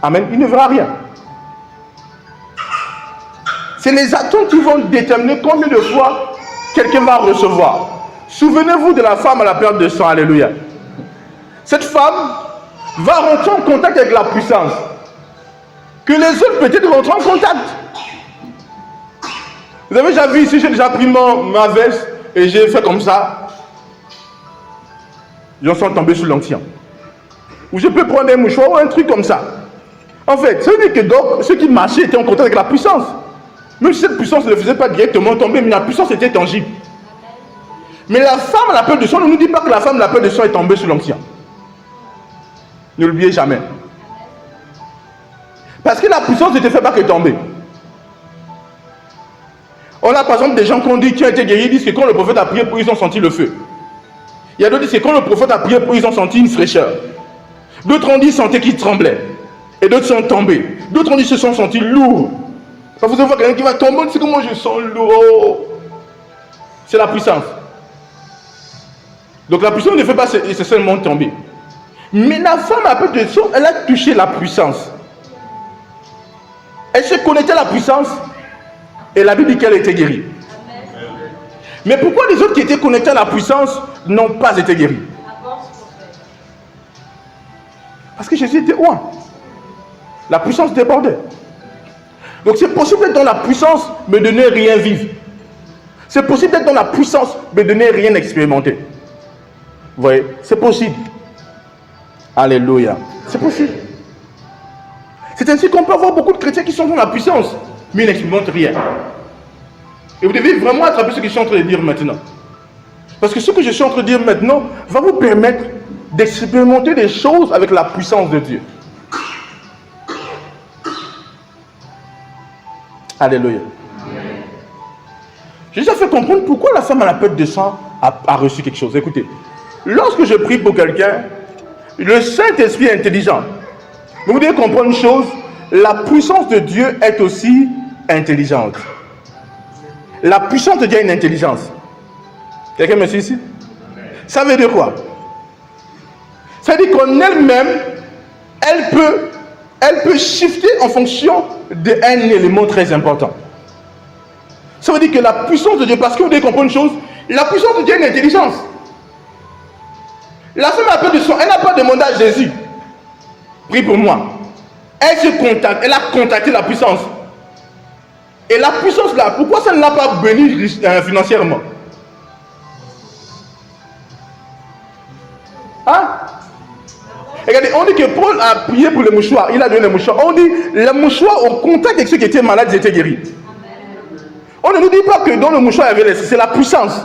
Amen. Il ne verra rien. C'est les attentes qui vont déterminer combien de fois quelqu'un va recevoir. Souvenez-vous de la femme à la perte de sang. Alléluia. Cette femme va rentrer en contact avec la puissance. Que les autres peut-être rentrent en contact. Vous avez déjà vu ici, j'ai déjà pris ma veste et j'ai fait comme ça. Les gens sont tombés sous l'onction. Ou je peux prendre un mouchoir ou un truc comme ça. En fait, ça veut dire que donc, ceux qui marchaient étaient en contact avec la puissance. Même si cette puissance ne le faisait pas directement tomber, mais la puissance était tangible. Mais la femme à la peur de sang, ne nous dit pas que la femme à la peur de sang est tombée sous l'onction. Ne l'oubliez jamais. Parce que la puissance ne te fait pas que tomber. On a par exemple des gens qui ont dit, qui ont été guéris, disent que quand le prophète a prié pour eux, ils ont senti le feu. Il y a d'autres qui disent que quand le prophète a prié pour eux, ils ont senti une fraîcheur. D'autres ont dit qu'ils sentaient qu'ils tremblaient. Et d'autres sont tombés. D'autres ont dit qu'ils se sont sentis lourds. Quand vous avez quelqu'un qui va tomber, c'est comment je sens lourd. C'est la puissance. Donc la puissance ne fait pas nécessairement tomber. Mais la femme à peu de sang, elle a touché la puissance. Elle se connectait à la puissance et la Bible dit qu'elle était guérie. Mais pourquoi les autres qui étaient connectés à la puissance n'ont pas été guéris? Parce que Jésus était loin. La puissance débordait. Donc c'est possible d'être dans la puissance, mais de ne rien vivre. C'est possible d'être dans la puissance, mais de ne rien expérimenter. Vous voyez, c'est possible. Alléluia. C'est possible. C'est ainsi qu'on peut avoir beaucoup de chrétiens qui sont dans la puissance, mais ils n'expérimentent rien. Et vous devez vraiment attraper ce que je suis en train de dire maintenant. Parce que ce que je suis en train de dire maintenant va vous permettre d'expérimenter des choses avec la puissance de Dieu. Alléluia. J'ai déjà fait comprendre pourquoi la femme à la perte de sang a reçu quelque chose. Écoutez, lorsque je prie pour quelqu'un, le Saint-Esprit est intelligent. Mais vous devez comprendre une chose, la puissance de Dieu est aussi intelligente. La puissance de Dieu a une intelligence. Quelqu'un me suit ici? Ça veut dire quoi? Ça veut dire qu'en elle-même, elle peut shifter en fonction d'un élément très important. Ça veut dire que la puissance de Dieu, parce que vous devez comprendre une chose, la puissance de Dieu a une intelligence. La femme a peur de son, elle n'a pas demandé à Jésus, prie pour moi. Elle a contacté la puissance. Et la puissance là, pourquoi ça ne l'a pas béni financièrement? Hein? Regardez, on dit que Paul a prié pour le mouchoir, il a donné le mouchoir. On dit, le mouchoir au contact avec ceux qui étaient malades, ils étaient guéris. On ne nous dit pas que dans le mouchoir, il y avait c'est la puissance.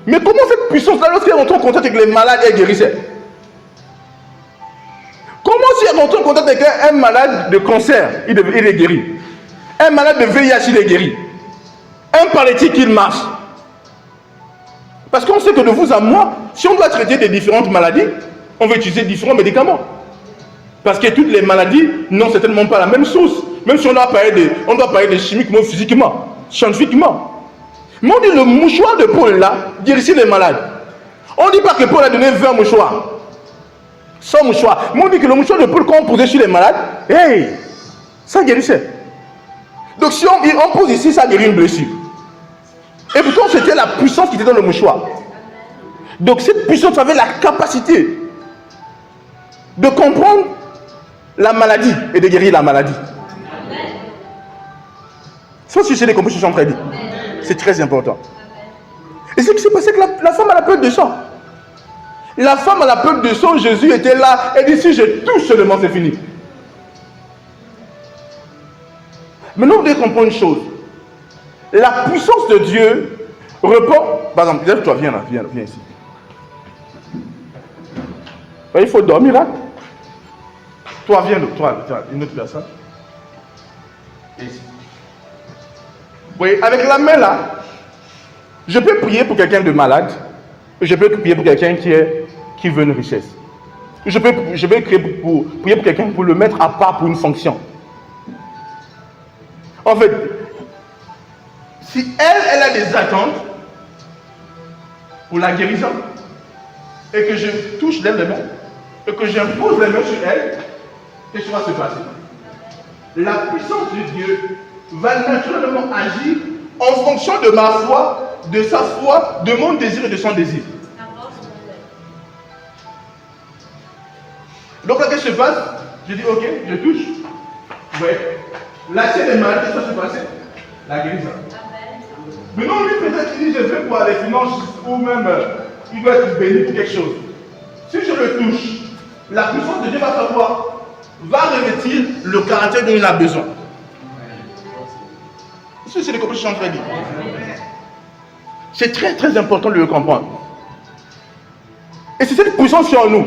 Mais comment cette puissance-là, lorsqu'elle rentre en contact avec les malades, elle guérissait? Comment si elle rentre en contact avec un malade de cancer, il est guéri? Un malade de VIH, il est guéri. Un paralytique, il marche. Parce qu'on sait que de vous à moi, si on doit traiter des différentes maladies, on va utiliser différents médicaments. Parce que toutes les maladies n'ont certainement pas la même source. Même si on doit parler de chimiquement, physiquement, scientifiquement. Mais on dit le mouchoir de Paul là, guérissait les malades. On ne dit pas que Paul a donné 20 mouchoirs. 100 mouchoirs. Mais on dit que le mouchoir de Paul, quand on posait sur les malades, hey, ça guérissait. Donc si on pose ici, ça guérit une blessure. Et pourtant, c'était la puissance qui était dans le mouchoir. Donc cette puissance avait la capacité de comprendre la maladie et de guérir la maladie. Ça aussi, c'est des compris ce que je suis en train de dire. C'est très important. Et ce qui s'est passé, que la femme a la peur de sang. La femme a la peur de sang, Jésus était là, et dit si je touche seulement, c'est fini. Maintenant, vous devez comprendre une chose. La puissance de Dieu repose. Par exemple, lève-toi, viens là, viens ici. Il faut dormir là. Toi, viens, une autre personne. Ici. Oui, avec la main là, je peux prier pour quelqu'un de malade. Je peux prier pour quelqu'un qui veut une richesse. Je peux prier pour quelqu'un pour le mettre à part pour une fonction. En fait, si elle a des attentes pour la guérison, et que je touche les mains, et que j'impose les mains sur elle, qu'est-ce qui va se passer? La puissance de Dieu va naturellement agir en fonction de ma foi, de sa foi, de mon désir et de son désir. Donc là, qu'est-ce qui se passe? Je dis, ok, je touche. Vous voyez, lâcher les mains, qu'est-ce qui va se passer? La guérison. Maintenant, lui, peut-être qu'il dit, je fais pour les finances, ou même, il va être béni pour quelque chose. Si je le touche, la puissance de Dieu va savoir, va revêtir le caractère dont il a besoin. Ça, c'est ce que je suis en train de dire. C'est très très important de le comprendre. Et c'est cette puissance qui est en nous.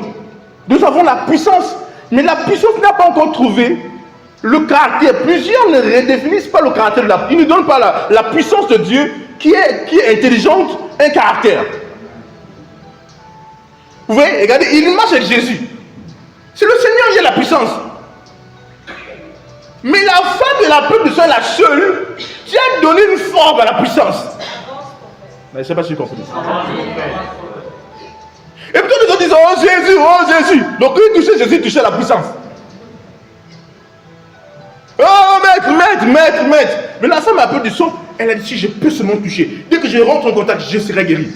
Nous avons la puissance, mais la puissance n'a pas encore trouvé le caractère. Plusieurs ne redéfinissent pas le caractère de la puissance. Ils ne donnent pas la puissance de Dieu qui est intelligente, un caractère. Vous voyez, regardez, il marche avec Jésus. C'est le Seigneur qui a la puissance. Mais la femme de la peuple de sang est la seule qui a donné une forme à la puissance. Mais je ne sais pas si vous comprenez. Et puis les autres disent, oh Jésus, oh Jésus. Donc quand il touchait Jésus, il touchait la puissance. Oh maître. Mais la femme a peur du sang, elle a dit, si je peux seulement toucher. Dès que je rentre en contact, je serai guéri.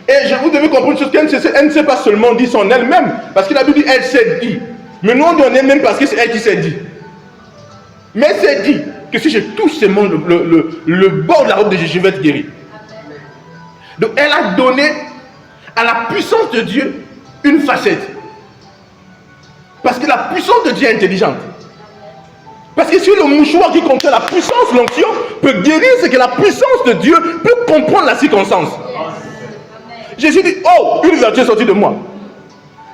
Et vous devez comprendre une chose, qu'elle ne s'est pas seulement dit son elle-même, parce qu'il a dit elle s'est dit. Mais nous on dit elle-même parce que c'est elle qui s'est dit. Mais elle s'est dit que si je touche seulement le bord de la robe de Jésus, je vais être guéri. Donc elle a donné à la puissance de Dieu une facette. Parce que la puissance de Dieu est intelligente. Parce que si le mouchoir qui contient la puissance, l'onction, peut guérir, c'est que la puissance de Dieu peut comprendre la circonstance. Jésus dit, oh, une vertu est sortie de moi.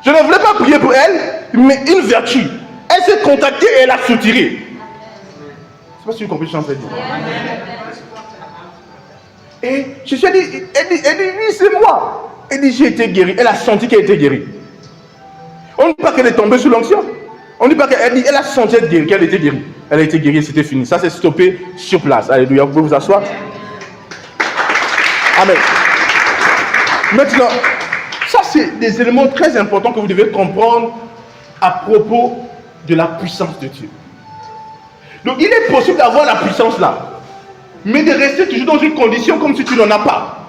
Je ne voulais pas prier pour elle, mais une vertu. Elle s'est contactée et elle a soutiré. Je ne sais pas si vous comprenez ce que je suis en train de dire. Et Jésus a dit, elle dit, oui, c'est moi. Elle dit, j'ai été guérie. Elle a senti qu'elle était guérie. On ne dit pas qu'elle est tombée sous l'onction. On ne dit pas qu'elle dit, elle a senti qu'elle était guérie. Elle a été guérie, c'était fini. Ça, c'est stoppé sur place. Alléluia, vous pouvez vous asseoir. Amen. Maintenant, ça, c'est des éléments très importants que vous devez comprendre à propos de la puissance de Dieu. Donc, il est possible d'avoir la puissance là, mais de rester toujours dans une condition comme si tu n'en as pas.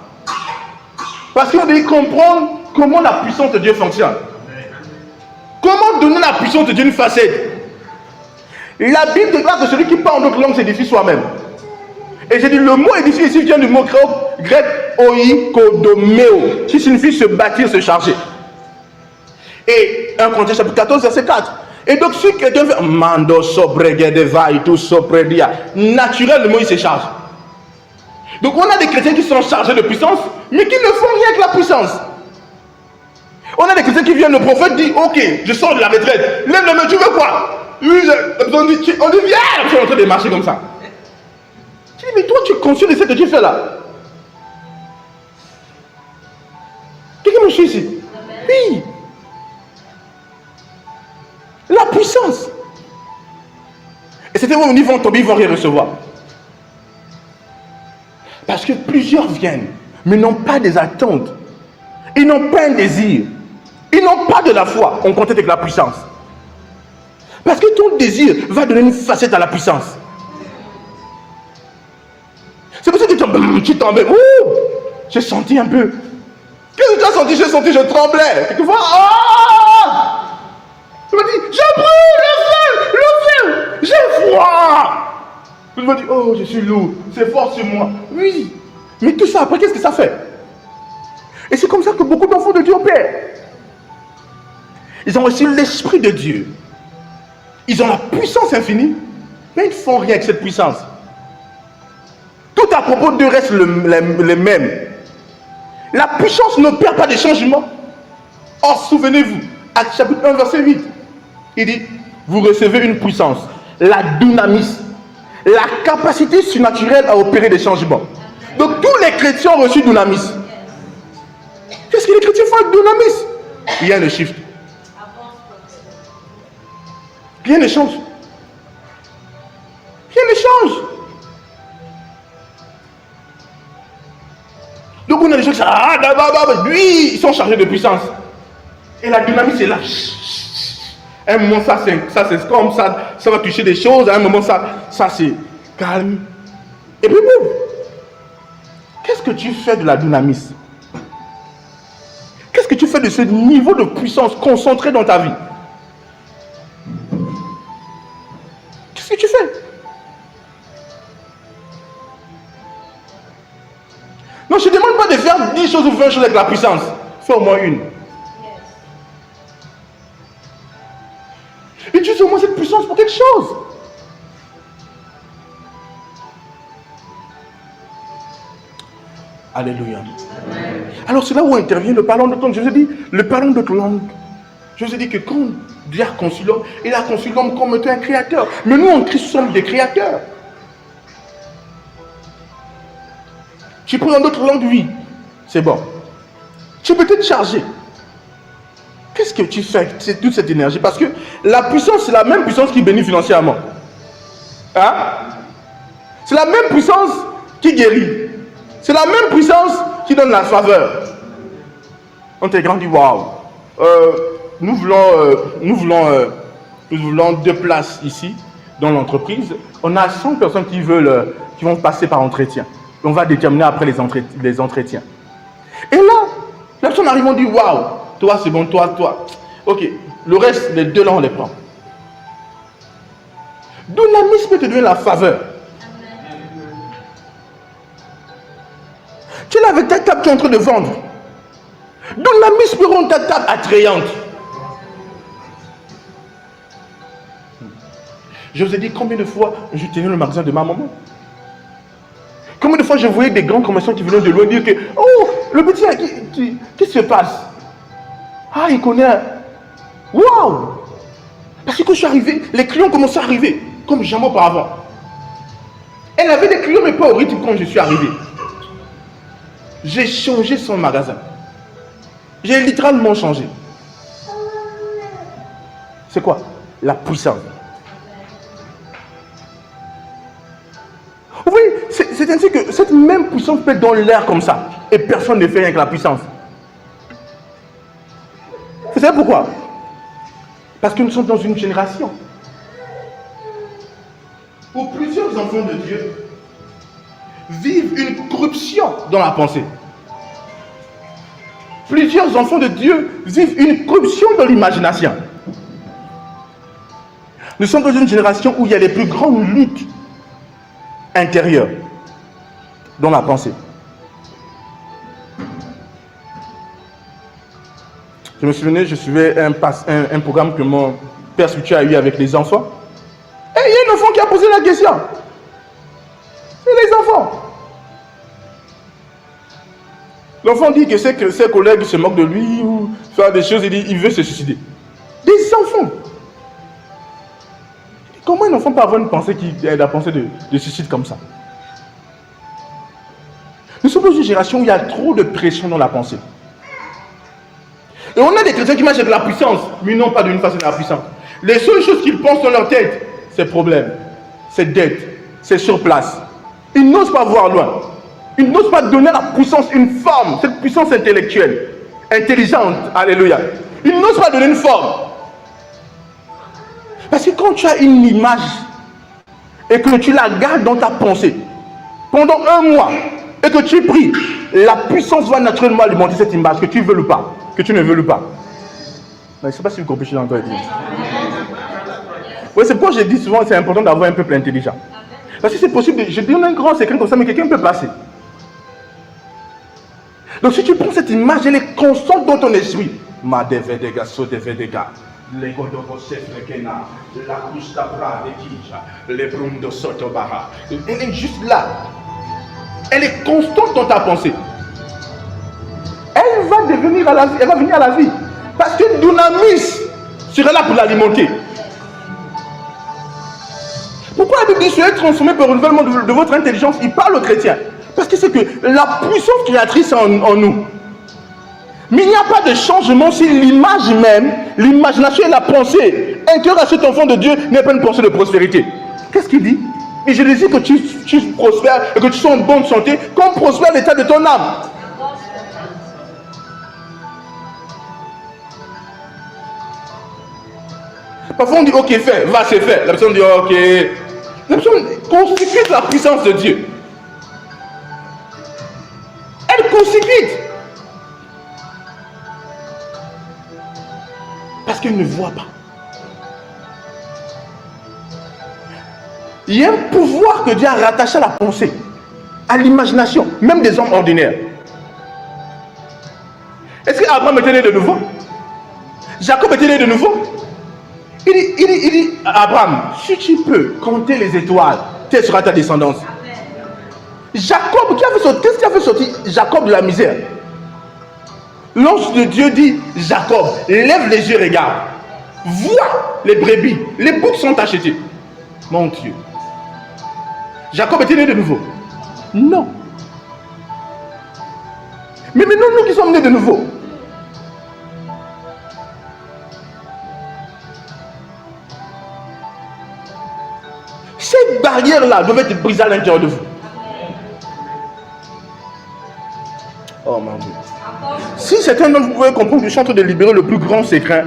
Parce qu'on doit comprendre comment la puissance de Dieu fonctionne. Comment donner la puissance de Dieu une facette? La Bible déclare que celui qui parle en d'autres langues s'édifie soi-même. Et j'ai dit, le mot édifier ici vient du mot grec oikodomeo, qui signifie se bâtir, se charger. Et 1 Corinthiens chapitre 14, verset 4. Et donc, si quelqu'un fait mando sobregedeva et tout sopredia, naturellement, il se charge. Donc, on a des chrétiens qui sont chargés de puissance, mais qui ne font rien avec la puissance. On a des chrétiens qui viennent, le prophète dit, ok, je sors de la retraite, lève le main, tu veux quoi? On dit, viens, je suis en train de marcher comme ça. Tu dis, mais toi, tu es conscient de ce que tu fais là? Quelqu'un me suit ici? Oui. La puissance. Et c'était où ils vont tomber, ils vont rien recevoir. Parce que plusieurs viennent, mais n'ont pas des attentes. Ils n'ont pas un désir. Ils n'ont pas de la foi. On compte avec la puissance. Parce que ton désir va donner une facette à la puissance. C'est pour ça que tu tombes. J'ai senti un peu. Qu'est-ce que tu as senti? J'ai senti, je tremblais. Quelquefois, je me dis, je brûle, le feu, j'ai froid. Je me dis, oh, je suis lourd, c'est fort sur moi. Oui, mais tout ça, après, qu'est-ce que ça fait? Et c'est comme ça que beaucoup d'enfants de Dieu opèrent. Ils ont reçu l'Esprit de Dieu. Ils ont la puissance infinie, mais ils ne font rien avec cette puissance. Tout à propos d'eux reste le même. La puissance n'opère pas de changement. Or, souvenez-vous, Actes chapitre 1, verset 8, il dit, vous recevez une puissance, la dynamis, la capacité surnaturelle à opérer des changements. Donc, tous les chrétiens ont reçu dynamis. Qu'est-ce que les chrétiens font avec dynamis? Rien ne shift. Rien ne change. Rien ne change. Donc on a des gens qui disent, lui, ils sont chargés de puissance. Et la dynamique c'est là. À un moment ça c'est comme ça va toucher des choses. À un moment ça c'est calme. Et puis boum. Qu'est-ce que tu fais de la dynamisme? Qu'est-ce que tu fais de ce niveau de puissance concentré dans ta vie? Qu'est-ce que tu fais? Non, je ne demande pas de faire 10 choses ou 20 choses avec la puissance. Fais au moins une. Utilise au moins cette puissance pour quelque chose. Alléluia. Alors c'est là où intervient le parlant d'autres langues. Je vous ai dit, le parlant d'autres langues. Je vous ai dit que quand Dieu a conçu l'homme, il a conçu l'homme comme étant un créateur. Mais nous en Christ sommes des créateurs. Tu pries en d'autres langues, oui, c'est bon. Tu peux te charger. Qu'est-ce que tu fais avec toute cette énergie? Parce que la puissance, c'est la même puissance qui bénit financièrement. Hein? C'est la même puissance qui guérit. C'est la même puissance qui donne la faveur. On te dit, waouh, nous voulons 2 places ici, dans l'entreprise. On a 100 personnes qui vont passer par entretien. On va déterminer après les entretiens. Et là, La personne arrive, on dit waouh, toi c'est bon, toi. Ok, le reste, les deux là, on les prend. Dunamis peut te donner la faveur. Tu es là avec ta table, tu es en train de vendre. Dunamis peut rendre ta table attrayante. Je vous ai dit combien de fois je tenais le magasin de ma maman. Combien de fois je voyais des grands commerçants qui venaient de loin dire que oh, le petit là, qu'est-ce qui se passe? Ah, il connaît. Waouh! Parce que quand je suis arrivé, les clients commençaient à arriver comme jamais auparavant. Elle avait des clients mais pas au rythme quand je suis arrivé. J'ai changé son magasin. J'ai littéralement changé. C'est quoi? La puissance. Oui, c'est ainsi que cette même puissance peut être dans l'air comme ça. Et personne ne fait rien avec la puissance. Vous savez pourquoi? Parce que nous sommes dans une génération où plusieurs enfants de Dieu vivent une corruption dans la pensée. Plusieurs enfants de Dieu vivent une corruption dans l'imagination. Nous sommes dans une génération où il y a les plus grandes luttes intérieures dans la pensée. Je me souvenais, je suivais un programme que mon père spirituel a eu avec les enfants. Et il y a un enfant qui a posé la question. C'est les enfants. L'enfant dit que c'est que ses collègues se moquent de lui ou faire des choses, il dit il veut se suicider. Des enfants. Comment un enfant peut avoir une pensée qui est la pensée de suicide comme ça? Nous sommes dans une génération où il y a trop de pression dans la pensée. Et on a des chrétiens qui marchent avec la puissance, mais non pas d'une façon de la puissance. Les seules choses qu'ils pensent dans leur tête, c'est problème, c'est dette, c'est sur place. Ils n'osent pas voir loin. Ils n'osent pas donner à la puissance une forme, cette puissance intellectuelle, intelligente, alléluia. Ils n'osent pas donner une forme. Parce que quand tu as une image et que tu la gardes dans ta pensée pendant un mois et que tu pries, la puissance va naturellement alimenter cette image, que tu veux ou pas, que tu ne veux ou pas. Mais je ne sais pas si vous comprenez dans toi. Oui, c'est pourquoi je dis souvent que c'est important d'avoir un peuple intelligent. Parce que c'est possible, je donne un grand secret comme ça, mais quelqu'un peut passer. Donc si tu prends cette image, elle est constante dans ton esprit. Elle est juste là. Elle est constante dans ta pensée. Elle va devenir à la vie, elle va venir à la vie. Parce que Dunamis sera là pour l'alimenter. Pourquoi la Bible dit soyez transformés par le renouvellement de votre intelligence? Il parle aux chrétiens. Parce que c'est que la puissance créatrice est en nous. Mais il n'y a pas de changement si l'image même, l'imagination et la pensée intérieure à cet enfant de Dieu n'est pas une pensée de prospérité. Qu'est-ce qu'il dit? Et je désire que tu prospères et que tu sois en bonne santé, comme prospère l'état de ton âme. Parfois on dit ok, fais, va, c'est fait. La personne dit ok. La personne consécute la puissance de Dieu. Elle consécute. Parce qu'elle ne voit pas. Il y a un pouvoir que Dieu a rattaché à la pensée, à l'imagination, même des hommes ordinaires. Est-ce qu'Abraham était né de nouveau? Jacob était né de nouveau? Il dit, Abraham, si tu peux compter les étoiles, telle sera ta descendance. Jacob, qu'est-ce qui a fait sortir Jacob de la misère? L'ange de Dieu dit, Jacob, lève les yeux, regarde. Vois les brebis, les boucs sont achetés. Mon Dieu. Jacob était né de nouveau? Non. Mais maintenant, nous qui sommes nés de nouveau, cette barrière-là doit être brisée à l'intérieur de vous. Oh mon Dieu. Si certains d'entre vous pouvez comprendre que je suis en train de libérer le plus grand secret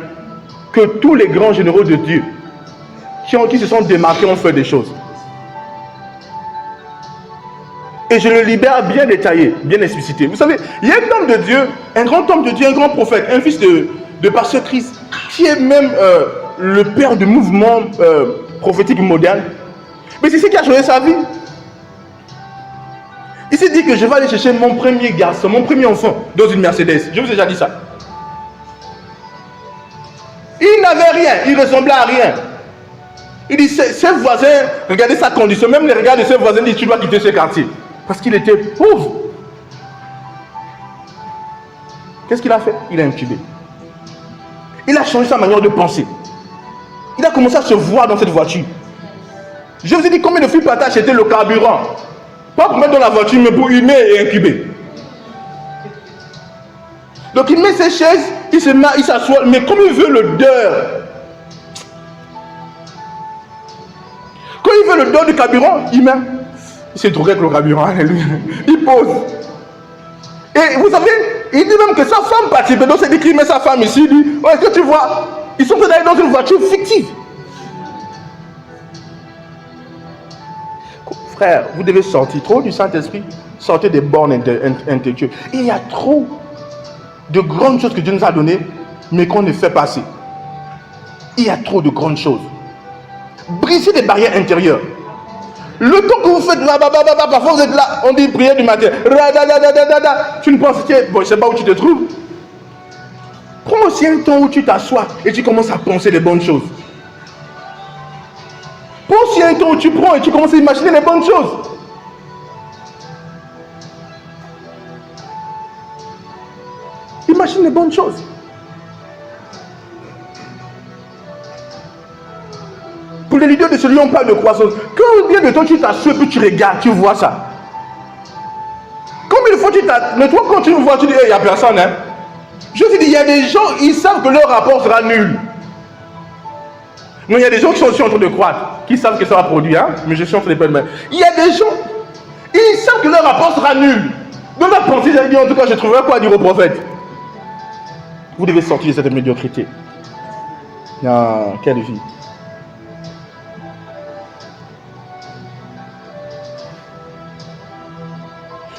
que tous les grands généraux de Dieu qui se sont démarqués ont fait des choses. Et je le libère bien détaillé, bien explicité. Vous savez, il y a un homme de Dieu, un grand homme de Dieu, un grand prophète, un fils de pasteur Christ, qui est même le père du mouvement prophétique moderne. Mais c'est ce qui a changé sa vie. Il s'est dit que je vais aller chercher mon premier garçon, mon premier enfant dans une Mercedes. Je vous ai déjà dit ça. Il n'avait rien, il ressemblait à rien. Il dit, ses voisins, regardez sa condition, même les regards de ses voisins disent, tu dois quitter ce quartier. Parce qu'il était pauvre. Qu'est-ce qu'il a fait? Il a incubé. Il a changé sa manière de penser. Il a commencé à se voir dans cette voiture. Je vous ai dit combien de filles partent acheter le carburant. Pas pour mettre dans la voiture, mais pour humer et incuber. Donc il met ses chaises, il se met, il s'assoit, mais comme il veut le dehors. Quand il veut le dehors du carburant, il met. Il s'est drogué avec le carburant, alléluia. Il pose. Et vous savez, il dit même que sa femme participe. Donc c'est dit qu'il met sa femme ici, il dit, oh, est-ce que tu vois, ils sont allés dans une voiture fictive. Frère, vous devez sortir trop du Saint-Esprit, sortez des bornes intellectuelles. Il y a trop de grandes choses que Dieu nous a données, mais qu'on ne fait pas assez. Il y a trop de grandes choses. Brisez des barrières intérieures. Le temps que vous faites là, parfois vous êtes là, on dit prière du matin. Tu ne penses que, bon, je ne sais pas où tu te trouves. Prends aussi un temps où tu t'assois et tu commences à penser les bonnes choses. Prends aussi un temps où tu prends et tu commences à imaginer les bonnes choses. Imagine les bonnes choses. Pour les leaders de ce lieu, on parle de croissance. Combien de temps tu t'assois et puis tu regardes, tu vois ça? Combien de fois tu t'assois? Mais toi, quand tu me vois, tu dis, il n'y a personne. Hein? Je te dis, il y a des gens, ils savent que leur rapport sera nul. Mais il y a des gens qui sont aussi en train de croître, qui savent que ça va produire. Hein? Mais je suis en train de perdre. Il y a des gens, ils savent que leur rapport sera nul. Dans la pensée, j'allais dire, en tout cas, je trouverai quoi dire au prophète. Vous devez sortir de cette médiocrité. Quelle vie.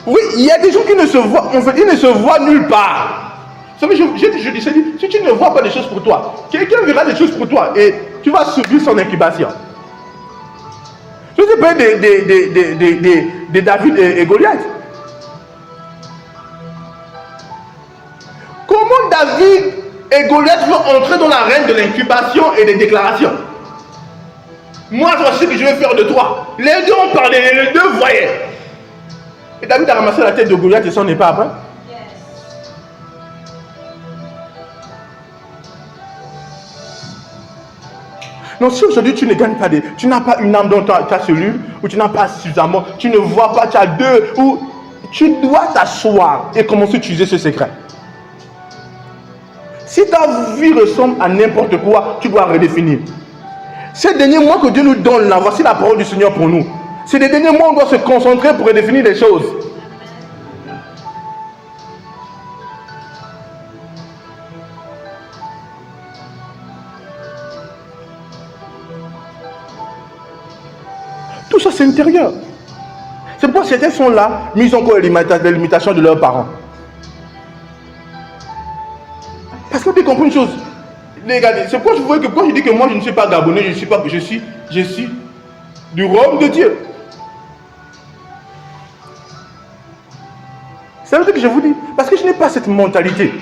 Oui, il y a des gens qui ne se voient, en fait, ils ne se voient nulle part. Vous savez, je dis, si tu ne vois pas des choses pour toi, quelqu'un verra des choses pour toi et tu vas subir son incubation. Je sais pas des David et Goliath. Comment David et Goliath vont entrer dans l'arène de l'incubation et des déclarations? Moi, je sais ce que je vais faire de toi. Les deux ont parlé, les deux voyaient. Et David a ramassé la tête de Goliath et son épée après. Non, si aujourd'hui tu ne gagnes pas tu n'as pas une âme dans ta cellule, ou tu n'as pas suffisamment, tu ne vois pas, tu as deux, ou tu dois t'asseoir et commencer à utiliser ce secret. Si ta vie ressemble à n'importe quoi, tu dois redéfinir. Ces derniers mois que Dieu nous donne là, voici la parole du Seigneur pour nous. Ces derniers mois, on doit se concentrer pour redéfinir les choses. Tout ça, c'est intérieur. C'est pourquoi certains sont là, mais ils ont encore les limitations de leurs parents. Parce que tu comprends une chose. Regardez, c'est pourquoi je vois que quand je dis que moi je ne suis pas gabonais, je suis du royaume de Dieu. C'est ce que je vous dis. Parce que je n'ai pas cette mentalité.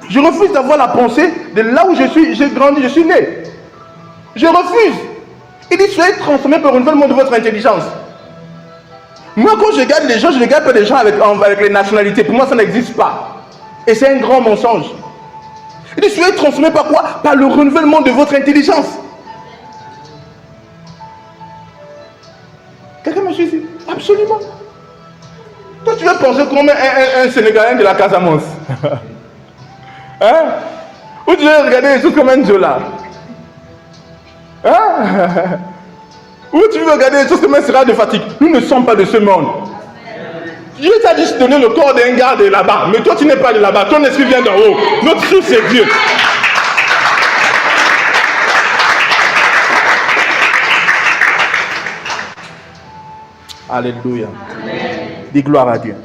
Je refuse d'avoir la pensée de là où je suis, j'ai grandi, je suis né. Je refuse. Il dit, soyez transformés par le renouvellement de votre intelligence. Moi, quand je regarde les gens, je ne regarde pas les gens avec les nationalités. Pour moi, ça n'existe pas. Et c'est un grand mensonge. Il dit, soyez transformés par quoi? Par le renouvellement de votre intelligence. Quelqu'un me suit ici? Absolument. Toi, tu veux penser comme un Sénégalais de la Casamance. Hein? Ou tu veux regarder les choses comme un Zola. Hein? Ou tu veux regarder les choses comme un Sera de fatigue. Nous ne sommes pas de ce monde. Dieu t'a juste donné le corps d'un garde là-bas. Mais toi, tu n'es pas de là-bas. Ton esprit vient d'en haut. Notre source, c'est Dieu. Alléluia. Dis gloire à Dieu.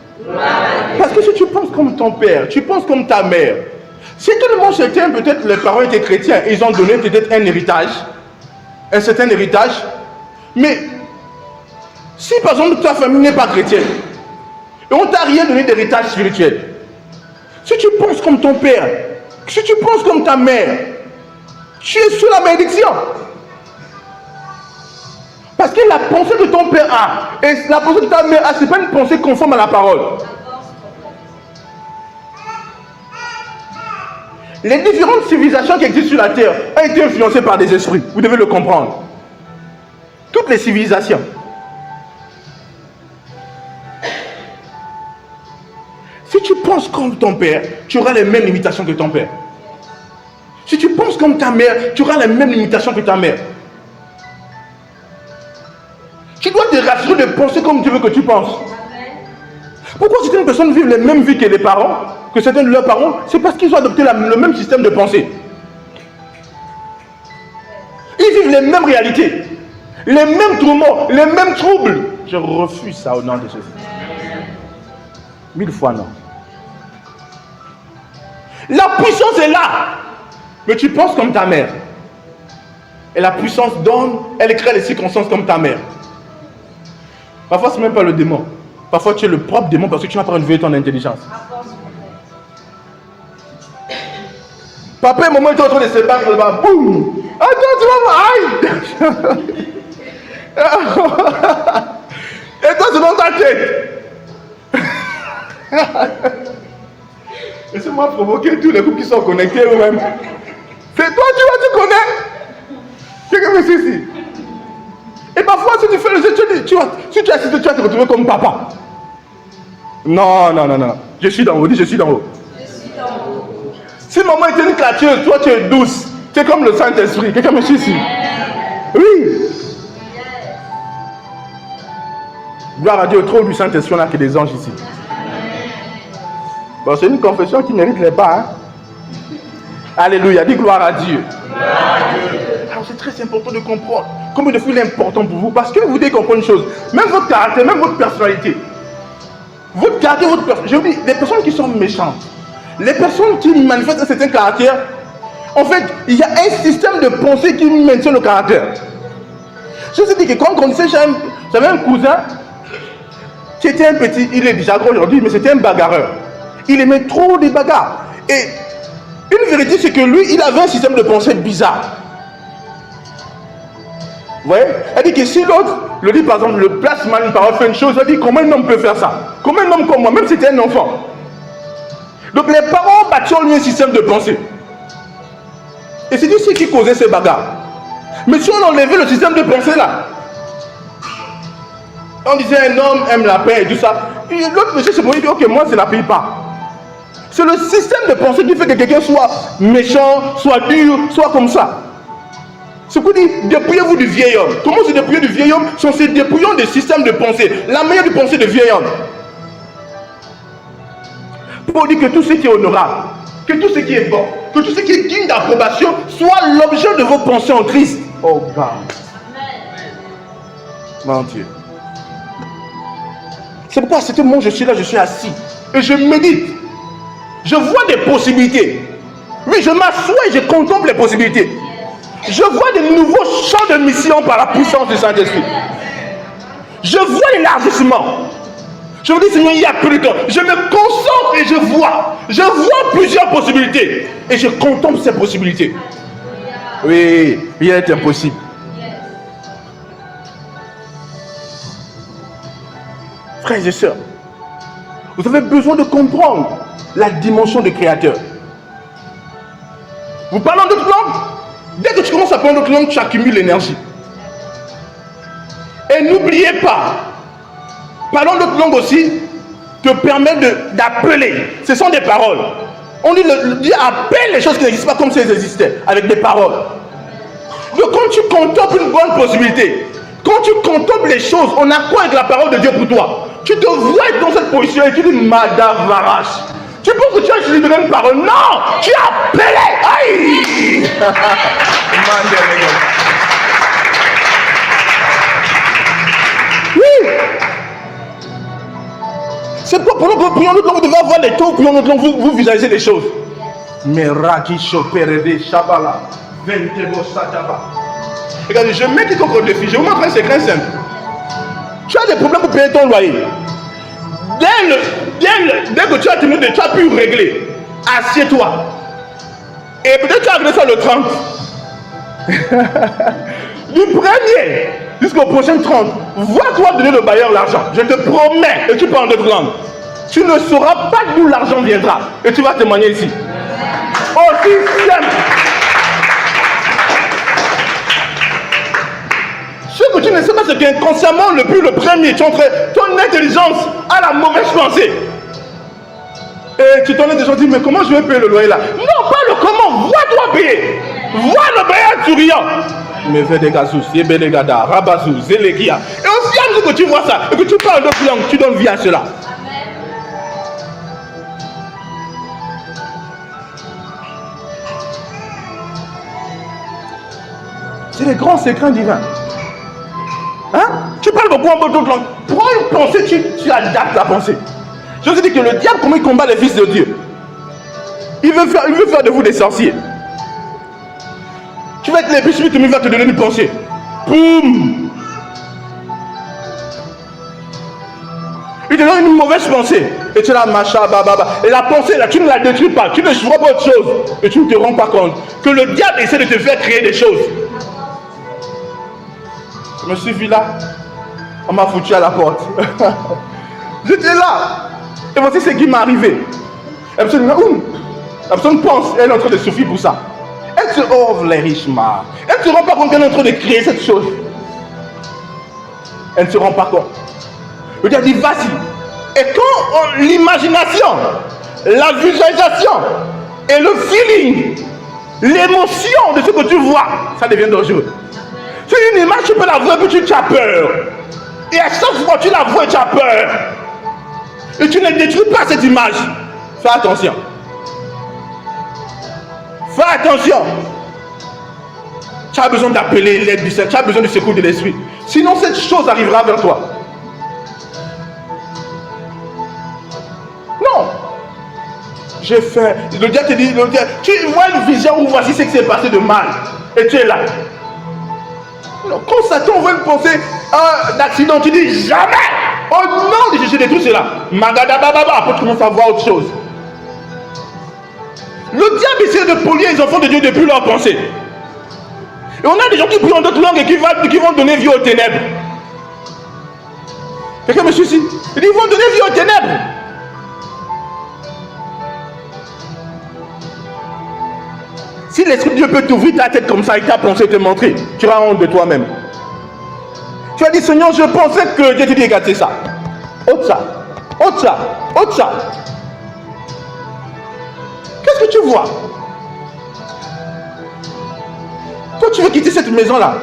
Parce que si tu penses comme ton père, tu penses comme ta mère, si tout le monde c'était, peut-être les parents étaient chrétiens, ils ont donné peut-être un héritage, un certain héritage, mais si par exemple ta famille n'est pas chrétienne, et on t'a rien donné d'héritage spirituel, si tu penses comme ton père, si tu penses comme ta mère, tu es sous la malédiction. Parce que la pensée que ton père a et la pensée que ta mère a, ce n'est pas une pensée conforme à la parole. Les différentes civilisations qui existent sur la terre ont été influencées par des esprits. Vous devez le comprendre. Toutes les civilisations. Si tu penses comme ton père, tu auras les mêmes limitations que ton père. Si tu penses comme ta mère, tu auras les mêmes limitations que ta mère. Tu dois te rassurer de penser comme tu veux que tu penses. Pourquoi certaines personnes vivent les mêmes vies que les parents, que certains de leurs parents? C'est parce qu'ils ont adopté le même système de pensée. Ils vivent les mêmes réalités, les mêmes tourments, les mêmes troubles. Je refuse ça au nom de Jésus. 1000 fois non. La puissance est là, mais tu penses comme ta mère. Et la puissance donne, elle crée les circonstances comme ta mère. Parfois, ce n'est même pas le démon. Parfois, tu es le propre démon parce que tu n'as pas renouvelé ton intelligence. Papa et maman étaient en train de se battre là-bas. Boum! Attends, tu vas voir. Aïe! Et toi, c'est dans ta tête. Laissez-moi provoquer tous les groupes qui sont connectés eux-mêmes. C'est toi, tu connais. Quelqu'un me dit ici. Et parfois, si tu fais le jeu, si tu assistes, tu vas te retrouver comme papa. Non. Je suis d'en haut, dis je suis d'en haut. Si maman était une clatueuse, toi tu es douce. Tu es comme le Saint-Esprit. Quelqu'un me dit ici. Oui. Gloire à Dieu, trop du Saint-Esprit, on n'a que des anges ici. Bon, c'est une confession qui mérite les bas. Hein? Alléluia, dis gloire à Dieu. Alors c'est très important de comprendre combien de fois il est important pour vous. Parce que vous devez comprendre une chose. Même votre caractère, même votre personnalité. Votre caractère, votre personnalité. Je vous dis, les personnes qui sont méchantes, les personnes qui manifestent un certain caractère, en fait, il y a un système de pensée qui maintient le caractère. Je vous ai dit que quand on grandissait, j'avais un cousin qui était un petit, il est déjà gros aujourd'hui, mais c'était un bagarreur. Il aimait trop des bagarres. Et une vérité, c'est que lui, il avait un système de pensée bizarre. Vous voyez? Elle dit que si l'autre, le dit par exemple, le place mal une parole, fait une chose, elle dit comment un homme peut faire ça? Comment un homme comme moi, même si c'était un enfant? Donc les parents bâtissent lui un système de pensée. Et c'est ce qui causait ces bagarres. Mais si on enlevait le système de pensée là, on disait un homme aime la paix et tout ça, l'autre monsieur se dit ok, moi c'est la paix pas. C'est le système de pensée qui fait que quelqu'un soit méchant, soit dur, soit comme ça. Ce qu'on dit, dépouillez-vous du vieil homme. Comment se dépouiller du vieil homme? C'est en se dépouillant des systèmes de pensée. La meilleure de pensée de vieil homme. Pour dire que tout ce qui est honorable, que tout ce qui est bon, que tout ce qui est digne d'approbation soit l'objet de vos pensées en Christ. Oh God. Mon Dieu. C'est pourquoi à ce moment je suis là, je suis assis et je médite. Je vois des possibilités. Oui, je m'assois et je contemple les possibilités. Je vois de nouveaux champs de mission par la puissance du Saint-Esprit. Je vois l'élargissement. Je me dis, Seigneur, il n'y a plus de temps. Je me concentre et je vois. Je vois plusieurs possibilités. Et je contemple ces possibilités. Oui, rien n'est impossible. Frères et sœurs, vous avez besoin de comprendre la dimension du Créateur. Vous parlez en d'autres langues? Dès que tu commences à parler en d'autres langues, tu accumules l'énergie. Et n'oubliez pas, parler en d'autres langues aussi te permet d'appeler. Ce sont des paroles. On dit, Dieu appelle les choses qui n'existent pas comme si elles existaient, avec des paroles. Donc quand tu contemples une bonne possibilité, quand tu contemples les choses, on a quoi avec la parole de Dieu pour toi? Tu te vois dans cette position et tu dis Madame Varache. Tu penses que tu as utilisé une parole? Non! Tu as appelé! Aïe! Oui! C'est pourquoi pendant que vous priez en autre langue, vous devez avoir les temps où vous priez en autre langue, vous visualisez les choses. Mais Rakisho Perede Shabala, Ventebo Sataba. Regardez, je mets quiconque au défi. Je vous montre un secret simple. Tu as des problèmes pour payer ton loyer. Dès que tu as terminé, tu as pu régler. Assieds-toi. Et peut-être tu as réglé ça le 30. Du 1er jusqu'au prochain 30. Vois-toi donner le bailleur l'argent. Je te promets. Et tu parles d'autres langues. Tu ne sauras pas d'où l'argent viendra. Et tu vas témoigner ici. Aussi simple. Ce que tu ne sais pas, c'est qu'inconsciemment, depuis le premier, ton intelligence a la mauvaise pensée. Et tu t'en es déjà dit, mais comment je vais payer le loyer là? Non, pas le comment, vois-toi payer. Vois le bailleur souriant. Mais Vedegazou, Yebedegada, Rabazou, Zélégia. Et aussi, à mesure que tu vois ça, et que tu parles d'autres langues, tu donnes vie à cela. C'est les grands secrets divins. Hein? Tu parles beaucoup en d'autres langues. Prends une pensée, tu adaptes la pensée. Je vous ai dit que le diable, comment il combat les fils de Dieu? Il veut faire de vous des sorciers. Tu vas être l'épicier, il va te donner une pensée. Boum! Il te donne une mauvaise pensée. Et tu es là, macha, bababa. Et la pensée, là, tu ne la détruis pas. Tu ne vois pas autre chose. Et tu ne te rends pas compte que le diable essaie de te faire créer des choses. Je me suis vu là. On m'a foutu à la porte. J'étais là. Et voici ce qui m'est arrivé. La personne pense, elle est en train de souffrir pour ça. Elle se ouvre les riches marres. Elle ne se rend pas compte qu'elle est en train de créer cette chose. Elle ne se rend pas compte. Le diable dit, vas-y. Et quand l'imagination, la visualisation et le feeling, l'émotion de ce que tu vois, ça devient dangereux. C'est une image, tu peux la voir et puis tu as peur. Et à chaque fois que tu la vois et tu as peur. Et tu ne détruis pas cette image. Fais attention. Fais attention. Tu as besoin d'appeler l'aide du Seigneur. Tu as besoin du secours de l'Esprit. Sinon, cette chose arrivera vers toi. Non. J'ai fait. Le diable te dit, tu vois une vision où voici ce qui s'est passé de mal. Et tu es là. Non, quand Satan veut penser à un accident, tu dis jamais. Oh non, je détruis cela. Magadabababa, après tu commences à voir autre chose. Le diable essaie de polluer les enfants de Dieu depuis leur pensée. Et on a des gens qui prient en d'autres langues et qui vont donner vie aux ténèbres. Quelqu'un me suit ici? Il dit, ils vont donner vie aux ténèbres. Si l'Esprit de Dieu peut t'ouvrir ta tête comme ça et ta pensée te montrer, tu auras honte de toi-même. Tu as dit, Seigneur, je pensais que Dieu te dit, regarde, c'est ça. Autre ça. Autre ça. Autre ça. Qu'est-ce que tu vois? Toi, tu veux quitter cette maison-là.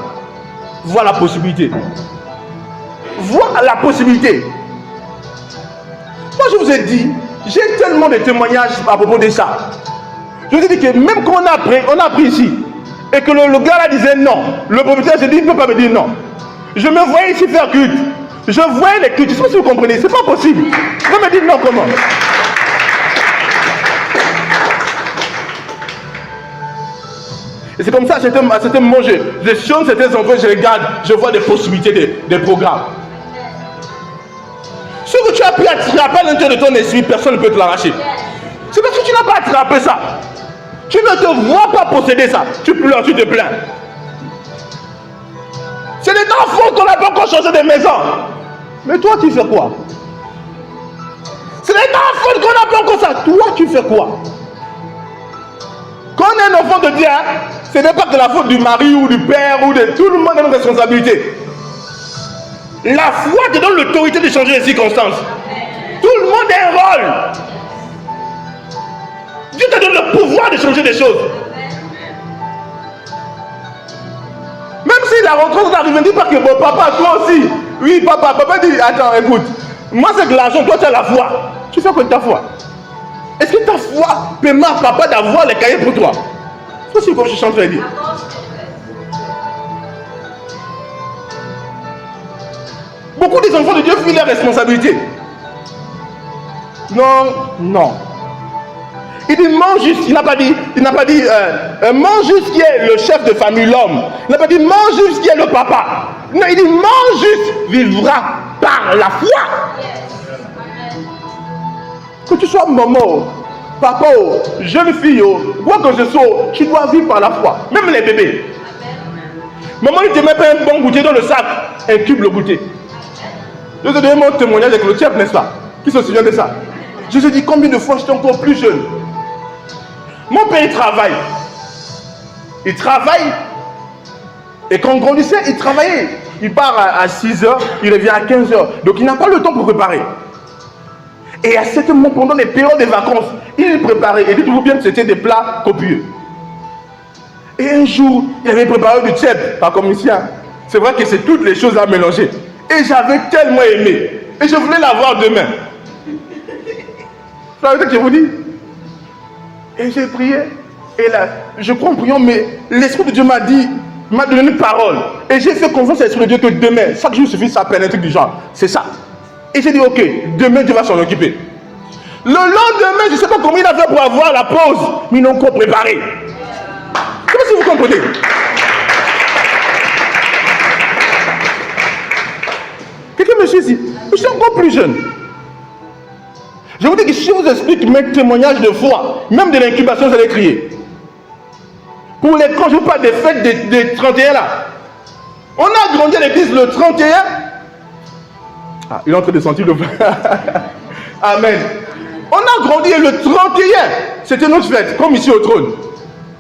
Vois la possibilité. Vois la possibilité. Moi, je vous ai dit, j'ai tellement de témoignages à propos de ça. Je vous ai dit que même quand on a pris ici, et que le gars là disait non, le propriétaire s'est dit, il ne peut pas me dire non. Je me voyais ici faire culte. Je voyais les cultes. Je ne sais pas si vous comprenez, c'est pas possible. Je me dis non, comment? Et c'est comme ça, à certains moments, je sonne certains enfants, je regarde, je vois des possibilités, des programmes. Ce que tu as pu attraper à l'intérieur de ton esprit, personne ne peut te l'arracher. C'est parce que tu n'as pas attrapé ça. Tu ne te vois pas posséder ça. Tu pleures, tu te plains. C'est des enfants qu'on n'a pas encore changé de maison. Mais toi, tu fais quoi? C'est des enfants qu'on n'a pas encore ça. Toi, tu fais quoi? Quand on est un enfant de Dieu, ce n'est pas que la faute du mari ou du père ou de tout le monde a une responsabilité. La foi te donne l'autorité de changer les circonstances. Tout le monde a un rôle. Dieu te donne le pouvoir de changer des choses. Même si la rencontre n'arrive, ne dis pas que bon, papa, toi aussi. Oui, papa dit, attends, écoute. Moi, c'est que l'argent, toi, tu as la foi. Tu fais quoi de ta foi? Est-ce que ta foi permet à papa d'avoir les cahiers pour toi? C'est aussi comme je suis en train de dire. Beaucoup des enfants de Dieu fuient leurs responsabilités. Non. Il dit mange juste, il n'a pas dit mange juste qui est le chef de famille, l'homme. Il n'a pas dit mange juste qui est le papa. Non, il dit mange juste vivra par la foi. Que tu sois maman, papa, jeune fille, quoi que ce soit, tu dois vivre par la foi. Même les bébés. Maman ne te met pas un bon goûter dans le sac, incube le goûter. Je te donne mon témoignage avec le chef, n'est-ce pas? Qui se souvient de ça? Je te dis combien de fois j'étais encore plus jeune. Mon père, il travaille. Il travaille. Et quand on grandissait, il travaillait. Il part à 6 h, il revient à 15 h. Donc il n'a pas le temps pour préparer. Et à certains moments, pendant les périodes des vacances, il préparait. Et dites-vous bien que c'était des plats copieux. Et un jour, il avait préparé du tchèp, pas comme ici. C'est vrai que c'est toutes les choses à mélanger. Et j'avais tellement aimé. Et je voulais l'avoir demain. Vous savez ce que je vous dis? Et j'ai prié. Et là, je crois en priant, mais l'Esprit de Dieu m'a donné une parole. Et j'ai fait confiance à l'Esprit de Dieu que demain, chaque jour suffit, ça s'appelle un truc du genre. C'est ça. Et j'ai dit, ok, demain Dieu va s'en occuper. Le lendemain, je ne sais pas comment il a fait pour avoir la pause, mais ils n'ont pas préparé. Je sais pas si vous comprenez. Quelqu'un me dit, je suis encore plus jeune. Je vous dis que si je vous explique mes témoignages de foi, même de l'incubation, vous allez crier. Pour les quand je vous parle des fêtes des 31 là. On a grandi à l'église le 31. Ah, il est en train de sentir le Amen. On a grandi le 31. C'était notre fête, comme ici au trône.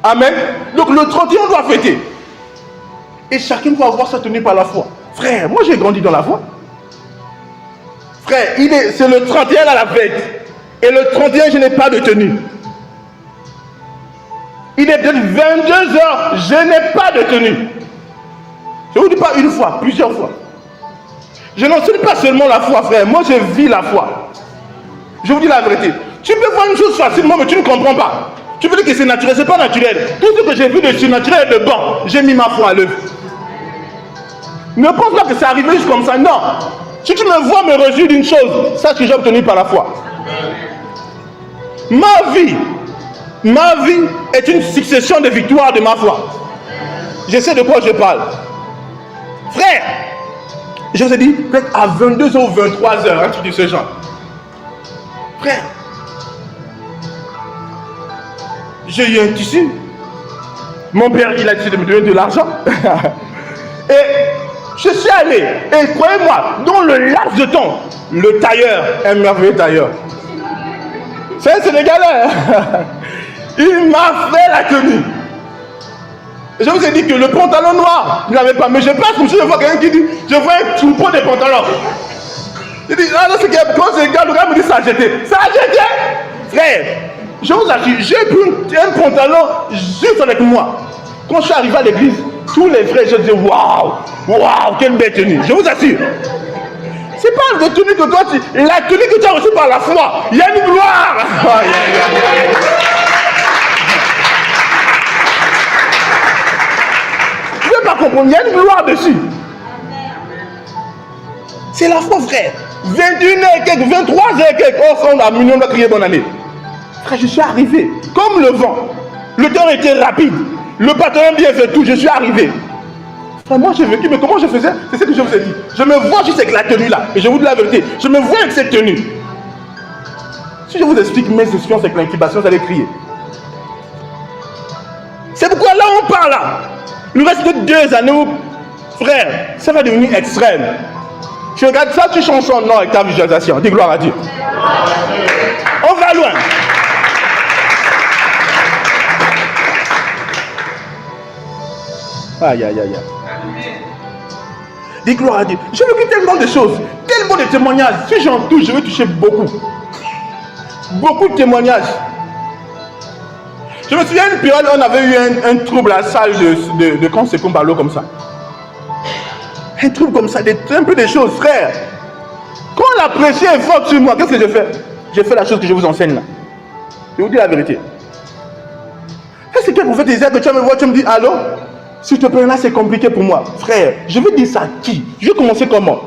Amen. Donc le 31, on doit fêter. Et chacun doit avoir sa tenue par la foi. Frère, moi j'ai grandi dans la foi. Frère, c'est le 31 à la fête. Et le 31, je n'ai pas de tenue. Il est peut-être 22 h, je n'ai pas de tenue. Je ne vous dis pas une fois, plusieurs fois. Je n'enseigne pas seulement la foi, frère. Moi, je vis la foi. Je vous dis la vérité. Tu peux voir une chose facilement, mais tu ne comprends pas. Tu peux dire que c'est naturel, c'est pas naturel. Tout ce que j'ai vu de surnaturel est de bon. J'ai mis ma foi à l'œuvre. Ne pense pas que c'est arrivé juste comme ça. Non. Si tu me vois me réjouir d'une chose, sache que j'ai obtenu par la foi. Ma vie est une succession de victoires de ma foi. Je sais de quoi je parle. Frère, je vous ai dit, peut-être à 22 h ou 23 h, un truc de ce genre. Frère, j'ai eu un tissu. Mon père, il a décidé de me donner de l'argent. Et je suis allé, et croyez-moi, dans le laps de temps, le tailleur, un merveilleux tailleur, c'est un Sénégalais, il m'a fait la tenue. Je vous ai dit que le pantalon noir, il n'avait pas, mais je passe comme si je vois quelqu'un qui dit, je vois un troupeau de pantalons. Il dit, ah non, c'est quand ce gars, le gars me dit, ça a jeté. Ça a jeté. Frère, je vous assure, j'ai pris un pantalon juste avec moi. Quand je suis arrivé à l'église, tous les frères, je dis, waouh, quelle belle tenue. Je vous assure. C'est pas la tenue que toi, la tenue que tu as reçue par la foi. Il y a une gloire. Je ne vais pas comprendre, il y a une gloire dessus. C'est la foi, frère. 21 h et quelques, 23 h et quelques, on a million de crier bonne année. Frère, je suis arrivé comme le vent. Le temps était rapide. Le patron bien fait tout, je suis arrivé. Frère, moi j'ai vécu, mais comment je faisais? C'est ce que je vous ai dit. Je me vois juste avec la tenue là. Et je vous dis la vérité, je me vois avec cette tenue. Si je vous explique mes expériences avec l'incubation, vous allez crier. C'est pourquoi là on parle là. Il reste que 2 années où, frère, ça va devenir extrême. Tu regardes ça, tu changes son nom avec ta visualisation. Dis gloire à Dieu. On va loin. Aïe, aïe, aïe. Dis gloire à Dieu. J'ai vécu tellement de choses, tellement de témoignages. Si j'en touche, je vais toucher beaucoup. Beaucoup de témoignages. Je me souviens d'une période où on avait eu un trouble à la salle de quand c'est comme l'eau comme ça. Un trouble comme ça, un peu des choses, frère. Quand la pression est forte sur moi, qu'est-ce que je fais? Je fais la chose que je vous enseigne là. Je vous dis la vérité. Est-ce que le prophète Isaïe que tu vas me voir, tu me dis, allô? S'il te plaît, là c'est compliqué pour moi. Frère, je veux dire ça à qui? Je vais commencer comment?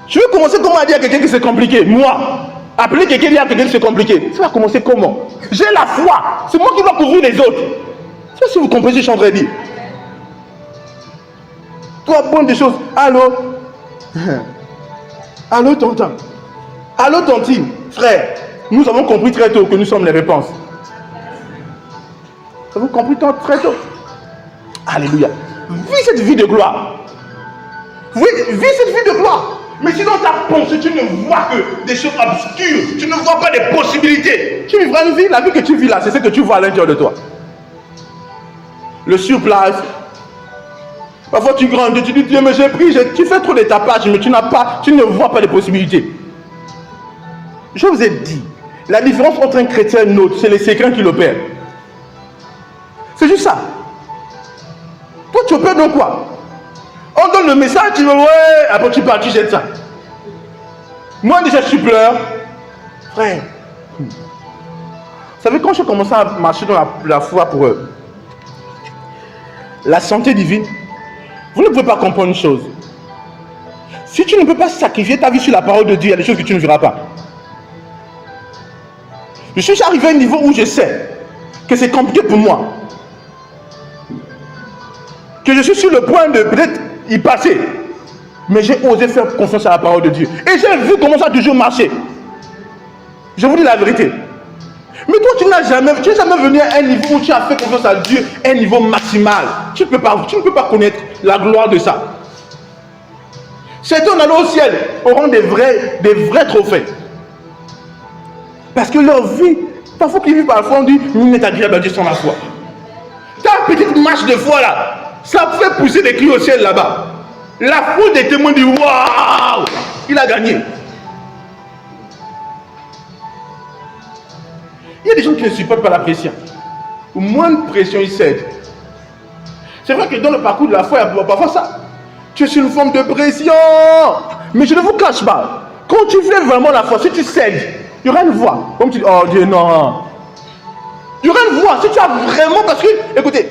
Je vais commencer comment dire à quelqu'un que c'est compliqué. Moi, appeler quelqu'un dire à quelqu'un que c'est compliqué. Ça va commencer comment? J'ai la foi. C'est moi qui dois couvrir les autres. Ça, si vous comprenez ce que je suis en train de dire. Toi, bonne des choses. Allô? Allô, tonton? Allô, tontine? Frère, nous avons compris très tôt que nous sommes les réponses. Vous avez compris très tôt? Alléluia. Vis cette vie de gloire. Oui, vis cette vie de gloire. Mais si dans ta pensée, tu ne vois que des choses obscures, tu ne vois pas des possibilités, tu vivras une vie, la vie que tu vis là, c'est ce que tu vois à l'intérieur de toi. Le surplace. Parfois tu grandis, tu dis Dieu, mais j'ai pris, tu fais trop de tapage, mais tu ne vois pas de possibilités. Je vous ai dit, la différence entre un chrétien et un autre, c'est les sécrets qui l'opèrent. C'est juste ça. Toi, tu opères donc quoi? On donne le message, tu dis ouais, après tu pars, tu jettes ça. Moi déjà, je pleure. Frère, vous savez, quand j'ai commencé à marcher dans la foi pour eux, la santé divine, vous ne pouvez pas comprendre une chose. Si tu ne peux pas sacrifier ta vie sur la parole de Dieu, il y a des choses que tu ne verras pas. Je suis arrivé à un niveau où je sais que c'est compliqué pour moi. Que je suis sur le point de peut-être y passer. Mais j'ai osé faire confiance à la parole de Dieu. Et j'ai vu comment ça a toujours marché. Je vous dis la vérité. Mais toi, tu n'es jamais venu à un niveau où tu as fait confiance à Dieu, un niveau maximal. Tu ne peux pas connaître la gloire de ça. Certains en allant au ciel auront des vrais trophées. Parce que leur vie, parfois qu'ils vivent parfois, on dit, il n'est agréable à Dieu sans la foi. Ta petite marche de foi là, ça fait pousser des cris au ciel là-bas. La foule des témoins dit, waouh, il a gagné. Il y a des gens qui ne supportent pas la pression. Au moins de pression, ils cèdent. C'est vrai que dans le parcours de la foi, il y a parfois ça. Tu es sur une forme de pression. Mais je ne vous cache pas. Quand tu fais vraiment la foi, si tu cèdes, il y aura une voix. Comme tu dis, oh Dieu, non. Il y aura une voix. Si tu as vraiment, parce que, écoutez,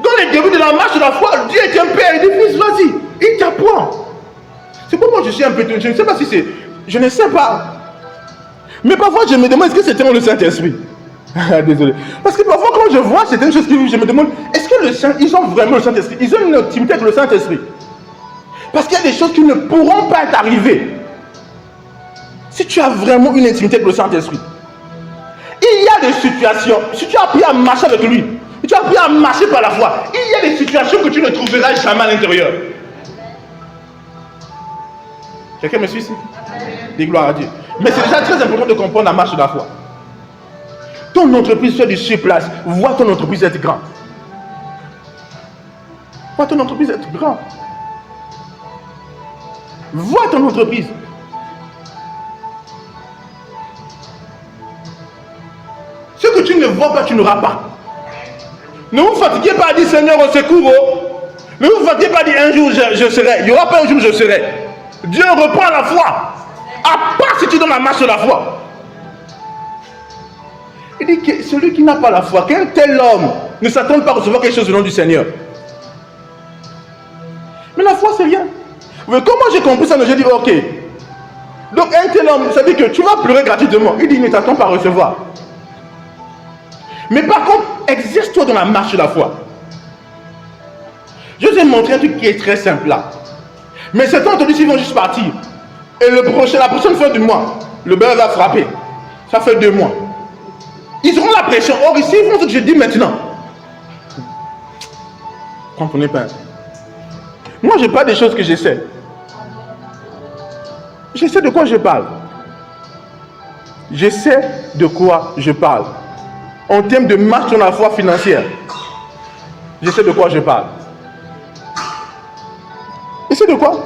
dans les débuts de la marche de la foi, Dieu est un père. Il dit, fils, vas-y. Il t'apprend. C'est pourquoi je suis un peu... Je ne sais pas si c'est... Je ne sais pas. Mais parfois, je me demande, est-ce que c'était le Saint-Esprit? Désolé. Parce que parfois, quand je vois certaines choses, je me demande, est-ce que ils ont vraiment le Saint-Esprit? Ils ont une intimité avec le Saint-Esprit. Parce qu'il y a des choses qui ne pourront pas t'arriver si tu as vraiment une intimité avec le Saint-Esprit. Il y a des situations, si tu as appris à marcher avec lui, si tu as appris à marcher par la foi, il y a des situations que tu ne trouveras jamais à l'intérieur. Quelqu'un me suit ici? Dis gloire à Dieu. Mais c'est déjà très important de comprendre la marche de la foi. Ton entreprise fait du surplace. Vois ton entreprise être grande. Vois ton entreprise être grande. Vois ton entreprise. Ce que tu ne vois pas, tu n'auras pas. Ne vous fatiguez pas à dire Seigneur au secours. Ne vous fatiguez pas à dire un jour je serai. Il n'y aura pas un jour je serai. Dieu reprend la foi. À part si tu donnes la marche de la foi. Il dit que celui qui n'a pas la foi, qu'un tel homme ne s'attend pas à recevoir quelque chose au nom du Seigneur. Mais la foi, c'est rien. Mais comment j'ai compris ça? J'ai dit, ok. Donc un tel homme, ça veut dire que tu vas pleurer gratuitement. Il dit, ne t'attends pas à recevoir. Mais par contre, exerce-toi dans la marche de la foi. Je vous ai montré un truc qui est très simple là. Mais certains ont dit, ils vont juste partir. Et la prochaine fin du mois, le beurre va frapper. Ça fait 2 mois. Ils auront la pression. Or, ici, ils font ce que je dis maintenant. Comprenez pas. Moi, je parle des choses que j'essaie. Je sais de quoi je parle. Je sais de quoi je parle. En termes de marche dans la foi financière, je sais de quoi je parle. Et c'est de quoi?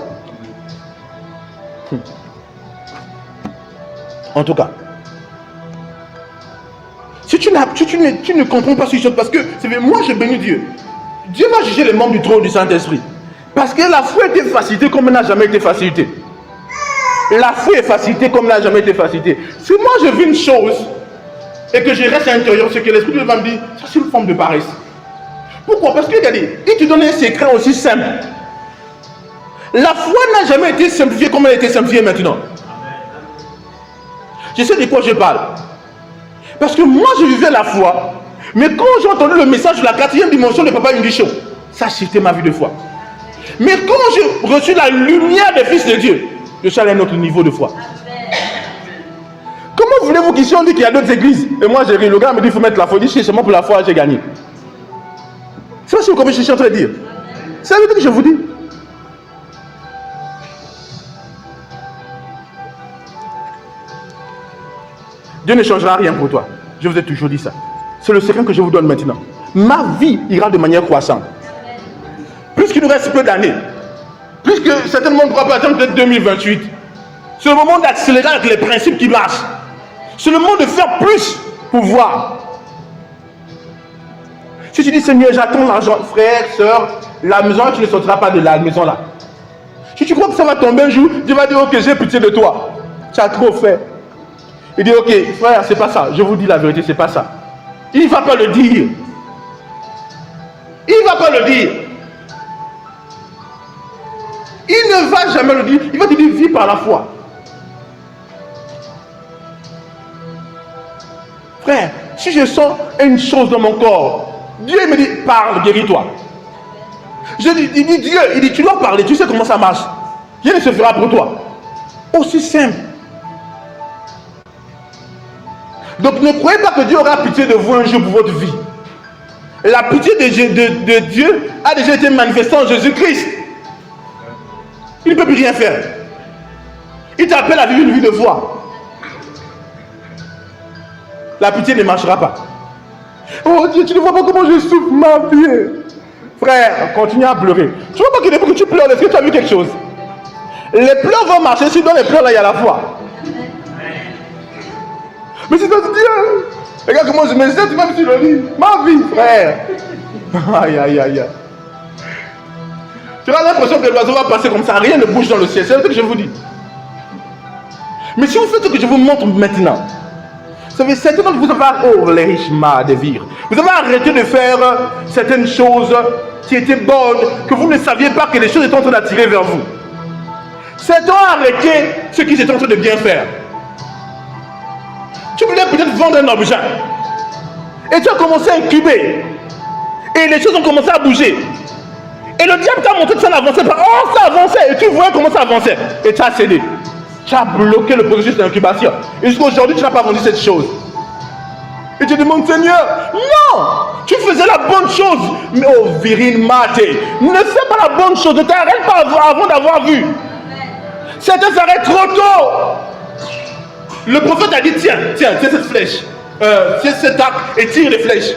En tout cas, si tu ne comprends pas ces choses, parce que moi je bénis Dieu. Dieu va juger les membres du trône du Saint-Esprit. Parce que la foi était facilitée comme elle n'a jamais été facilitée. La foi est facilitée comme elle n'a jamais été facilitée. Si moi je vis une chose et que je reste à l'intérieur, c'est que l'Esprit de Dieu va me dire, ça c'est une forme de paresse. Pourquoi? Parce qu'il a dit, il te donne un secret aussi simple. La foi n'a jamais été simplifiée comme elle a été simplifiée maintenant. Je sais de quoi je parle. Parce que moi, je vivais la foi. Mais quand j'ai entendu le message de la 4e dimension de Papa Yungisho, ça a shifté ma vie de foi. Mais quand j'ai reçu la lumière des fils de Dieu, je suis allé à un autre niveau de foi. Comment voulez-vous qu'ici on dit qu'il y a d'autres églises? Et moi j'ai ri, le gars me dit il faut mettre la foi. Je dis c'est seulement pour la foi, j'ai gagné. C'est ce que je suis en train de dire. C'est ce que je vous dis. Dieu ne changera rien pour toi. Je vous ai toujours dit ça. C'est le secret que je vous donne maintenant. Ma vie ira de manière croissante. Plus qu'il nous reste peu d'années, plus que certainement on ne pourra pas attendre peut-être 2028. C'est le moment d'accélérer avec les principes qui marchent. C'est le moment de faire plus pour voir. Si tu dis Seigneur, j'attends l'argent, frère, soeur, la maison, tu ne sortiras pas de la maison là. Si tu crois que ça va tomber un jour, Dieu va dire ok, j'ai pitié de toi. Tu as trop fait. Il dit ok, frère, c'est pas ça. Je vous dis la vérité, c'est pas ça. Il ne va pas le dire. Il ne va pas le dire. Il ne va jamais le dire. Il va te dire vis par la foi. Frère, si je sens une chose dans mon corps, Dieu me dit parle, guéris-toi. Il dit Dieu, il dit tu dois parler, tu sais comment ça marche. Dieu ne se fera pour toi. Aussi simple. Donc ne croyez pas que Dieu aura pitié de vous un jour pour votre vie. La pitié de Dieu a déjà été manifestée en Jésus-Christ. Il ne peut plus rien faire. Il t'appelle à vivre une vie de foi. La pitié ne marchera pas. Oh Dieu, tu ne vois pas comment je souffre ma vie. Frère, continue à pleurer. Tu vois pas que depuis que tu pleures, est-ce que tu as vu quelque chose? Les pleurs vont marcher si dans les pleurs là il y a la foi. Mais c'est notre Dieu. Regarde comment je me jette même sur le lit. Ma vie, frère. Aïe, aïe, aïe. Tu as l'impression que l'oiseau va passer comme ça. Rien ne bouge dans le ciel. C'est ce que je vous dis. Mais si vous faites ce que je vous montre maintenant, vous savez, certainement que vous avez, oh les riches de vivre. Vous avez arrêté de faire certaines choses qui étaient bonnes, que vous ne saviez pas que les choses étaient en train d'attirer vers vous. Certains ont arrêté ce qu'ils étaient en train de bien faire. Tu voulais peut-être vendre un objet. Et tu as commencé à incuber. Et les choses ont commencé à bouger. Et le diable t'a montré que ça n'avançait pas. Oh, ça avançait. Et tu voyais comment ça avançait. Et tu as cédé. Tu as bloqué le processus d'incubation. Et jusqu'à aujourd'hui, tu n'as pas vendu cette chose. Et tu demandes, Seigneur, non, tu faisais la bonne chose. Mais oh, virine maté, ne fais pas la bonne chose. Ne t'arrête pas avant d'avoir vu. Certains s'arrêtent trop tôt. Le prophète a dit, tiens, cette flèche. Tiens cet arc et tire les flèches.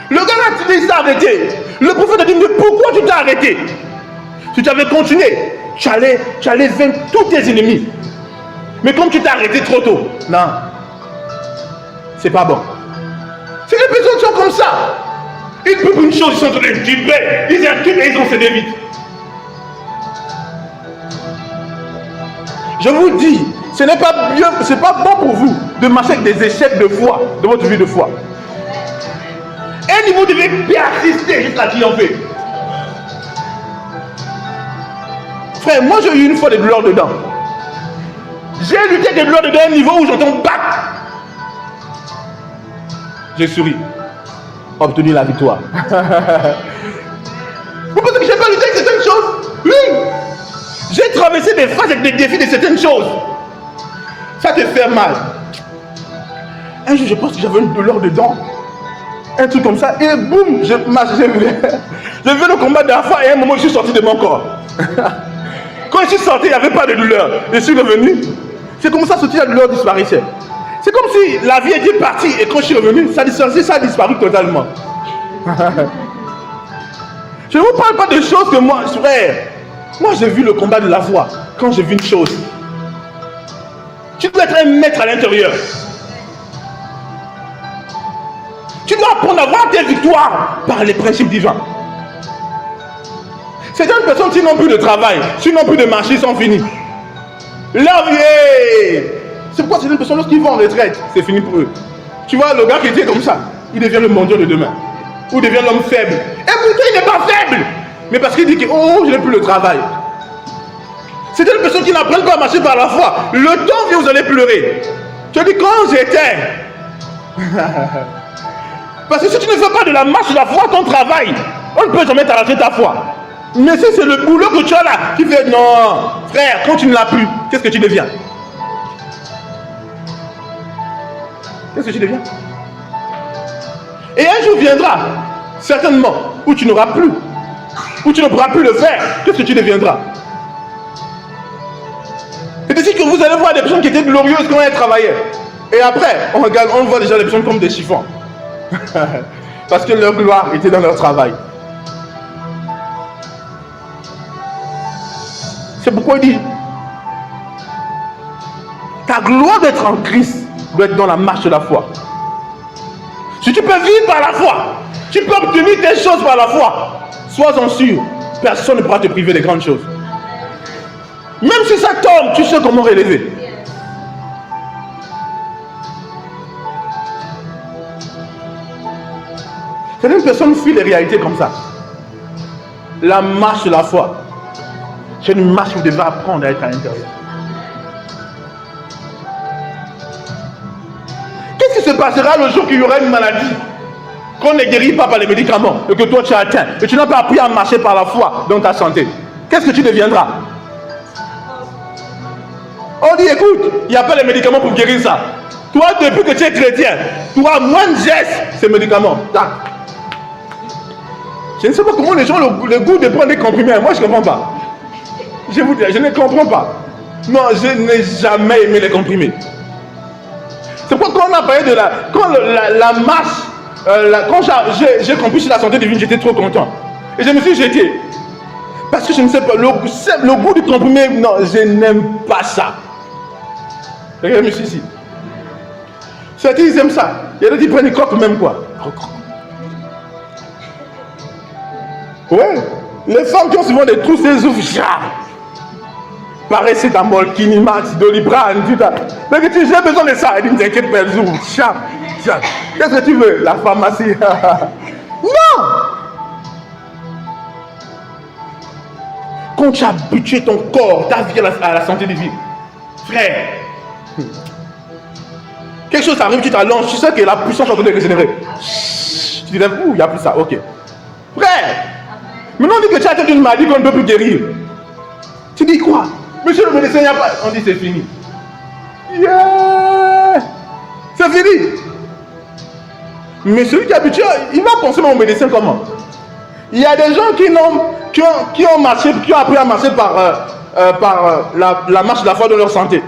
Le gars là, il s'est arrêté. Le prophète a dit, mais pourquoi tu t'es arrêté? Si tu avais continué, tu allais vaincre tous tes ennemis. Mais comme tu t'es arrêté trop tôt, non, c'est pas bon. C'est les personnes qui sont comme ça. Ils peuvent une chose, ils sont en train d'incuber. Ils incubent et ils ont cédé vite. Je vous dis, ce n'est pas bien, c'est pas bon pour vous de marcher avec des échecs de foi dans votre vie de foi. Et vous devez persister jusqu'à triompher. Frère, moi j'ai eu une fois des douleurs dedans. J'ai lutté des douleurs dedans à un niveau où j'entends battre. J'ai souri. Obtenu la victoire. Vous pensez que j'ai pas lutté avec certaines choses? Oui. J'ai traversé des phases avec des défis de certaines choses. Ça te fait mal. Un jour, je pense que j'avais une douleur dedans. Un truc comme ça. Et boum, j'ai vu le combat de la fois et à un moment, je suis sorti de mon corps. Quand je suis sorti, il n'y avait pas de douleur. Je suis revenu. J'ai commencé à sortir, la douleur disparaissait. C'est comme si la vie était partie et quand je suis revenu, ça a disparu totalement. Je ne vous parle pas de choses que moi, frère. Moi, j'ai vu le combat de la foi quand j'ai vu une chose. Tu dois être un maître à l'intérieur. Tu dois apprendre à voir tes victoires par les principes divins. Certaines personnes, s'ils n'ont plus de travail, s'ils n'ont plus de marché, ils sont finis. Leur vie, c'est pourquoi certaines personnes, lorsqu'ils vont en retraite, c'est fini pour eux. Tu vois, le gars qui était comme ça, il devient le mondial de demain. Ou devient l'homme faible. Et pourtant, il n'est pas faible. Mais parce qu'il dit que, oh, je n'ai plus le travail. C'est des personnes qui n'apprennent pas à marcher par la foi. Le temps vient, vous allez pleurer. Tu dis, quand j'étais... Parce que si tu ne fais pas de la marche de la foi ton travail, on ne peut jamais t'arracher ta foi. Mais si c'est le boulot que tu as là, qui fait, non, frère, quand tu ne l'as plus, qu'est-ce que tu deviens? Qu'est-ce que tu deviens? Et un jour viendra, certainement, où tu n'auras plus, où tu ne pourras plus le faire. Qu'est-ce que tu deviendras? C'est ici que vous allez voir des personnes qui étaient glorieuses quand elles travaillaient. Et après, on regarde, on voit déjà les personnes comme des chiffons. Parce que leur gloire était dans leur travail. C'est pourquoi il dit, ta gloire d'être en Christ doit être dans la marche de la foi. Si tu peux vivre par la foi, tu peux obtenir des choses par la foi, sois-en sûr, personne ne pourra te priver des grandes choses. Même si ça tombe, tu sais comment relever. Certaines personnes fuient les réalités comme ça. La marche de la foi, c'est une marche que vous devez apprendre à être à l'intérieur. Qu'est-ce qui se passera le jour qu'il y aura une maladie qu'on ne guérit pas par les médicaments et que toi tu as atteint et tu n'as pas appris à marcher par la foi dans ta santé? Qu'est-ce que tu deviendras? On dit, écoute, il n'y a pas les médicaments pour guérir ça. Toi, depuis que tu es chrétien, tu as moins de gestes, ces médicaments. Je ne sais pas comment les gens ont le goût de prendre des comprimés. Moi, je ne comprends pas. Je vous dis, je ne comprends pas. Non, je n'ai jamais aimé les comprimés. C'est pourquoi quand on a parlé de la marche, quand j'ai compris sur la santé divine, j'étais trop content. Et je me suis jeté. Parce que je ne sais pas, le goût du comprimé, non, je n'aime pas ça. Regardez, monsieur ici. Certains, ils aiment ça. Il y a d'autres qui prennent des crocs même quoi. Ouais. Les femmes qui ont souvent des trous, c'est ouf. Paracétamol, Kinimax, Doliprane, tout ça. Mais que tu j'ai besoin de ça. Elle dit, ne t'inquiète pas, elle ouvre. Qu'est-ce que tu veux? La pharmacie. Non! Quand tu as habitué ton corps, ta vie à la santé divine, frère, quelque chose arrive, tu t'allonges, tu sais que la puissance est en train de régénérer. Tu dis, ouh, il n'y a plus ça, ok. Frère, maintenant on dit que tu as atteint une maladie qu'on ne peut plus guérir. Tu dis quoi? Monsieur le médecin, il n'y a pas. On dit c'est fini. Yeah! C'est fini. Mais celui qui est habitué, il va penser au médecin comment? Il y a des gens qui ont marché, qui ont appris à marcher par la marche de la foi de leur santé.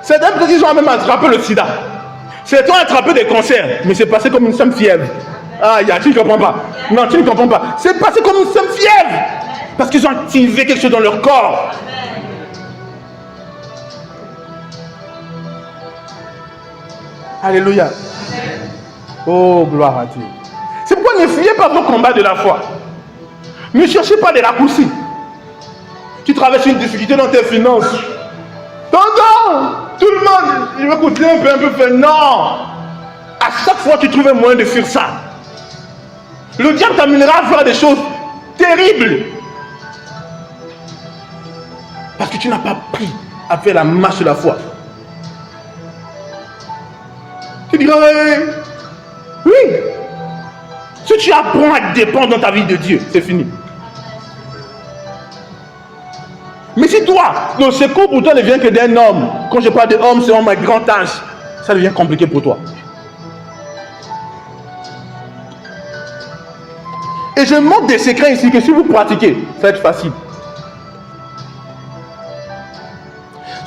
Certains petits gens ont même attrapé le sida. Certains ont attrapé des cancers, mais c'est passé comme une simple fièvre. Ah, tu ne comprends pas. Non, tu ne comprends pas. C'est passé comme une simple fièvre. Parce qu'ils ont activé quelque chose dans leur corps. Alléluia. Oh, gloire à Dieu. C'est pourquoi ne fuyez pas vos combats de la foi. Ne cherchez pas des raccourcis. Tu traverses une difficulté dans tes finances. Tonton, tout le monde, il va coûter un peu faire. Non. À chaque fois, tu trouves un moyen de fuir ça. Le diable t'amènera à faire des choses terribles. Parce que tu n'as pas pris à faire la marche de la foi. Tu diras, oui. Si tu apprends à dépendre dans ta vie de Dieu, c'est fini. Mais si toi, le secours pour toi ne vient que d'un homme, quand je parle d'homme, c'est homme à grand âge, ça devient compliqué pour toi. Et je montre des secrets ici que si vous pratiquez, ça va être facile.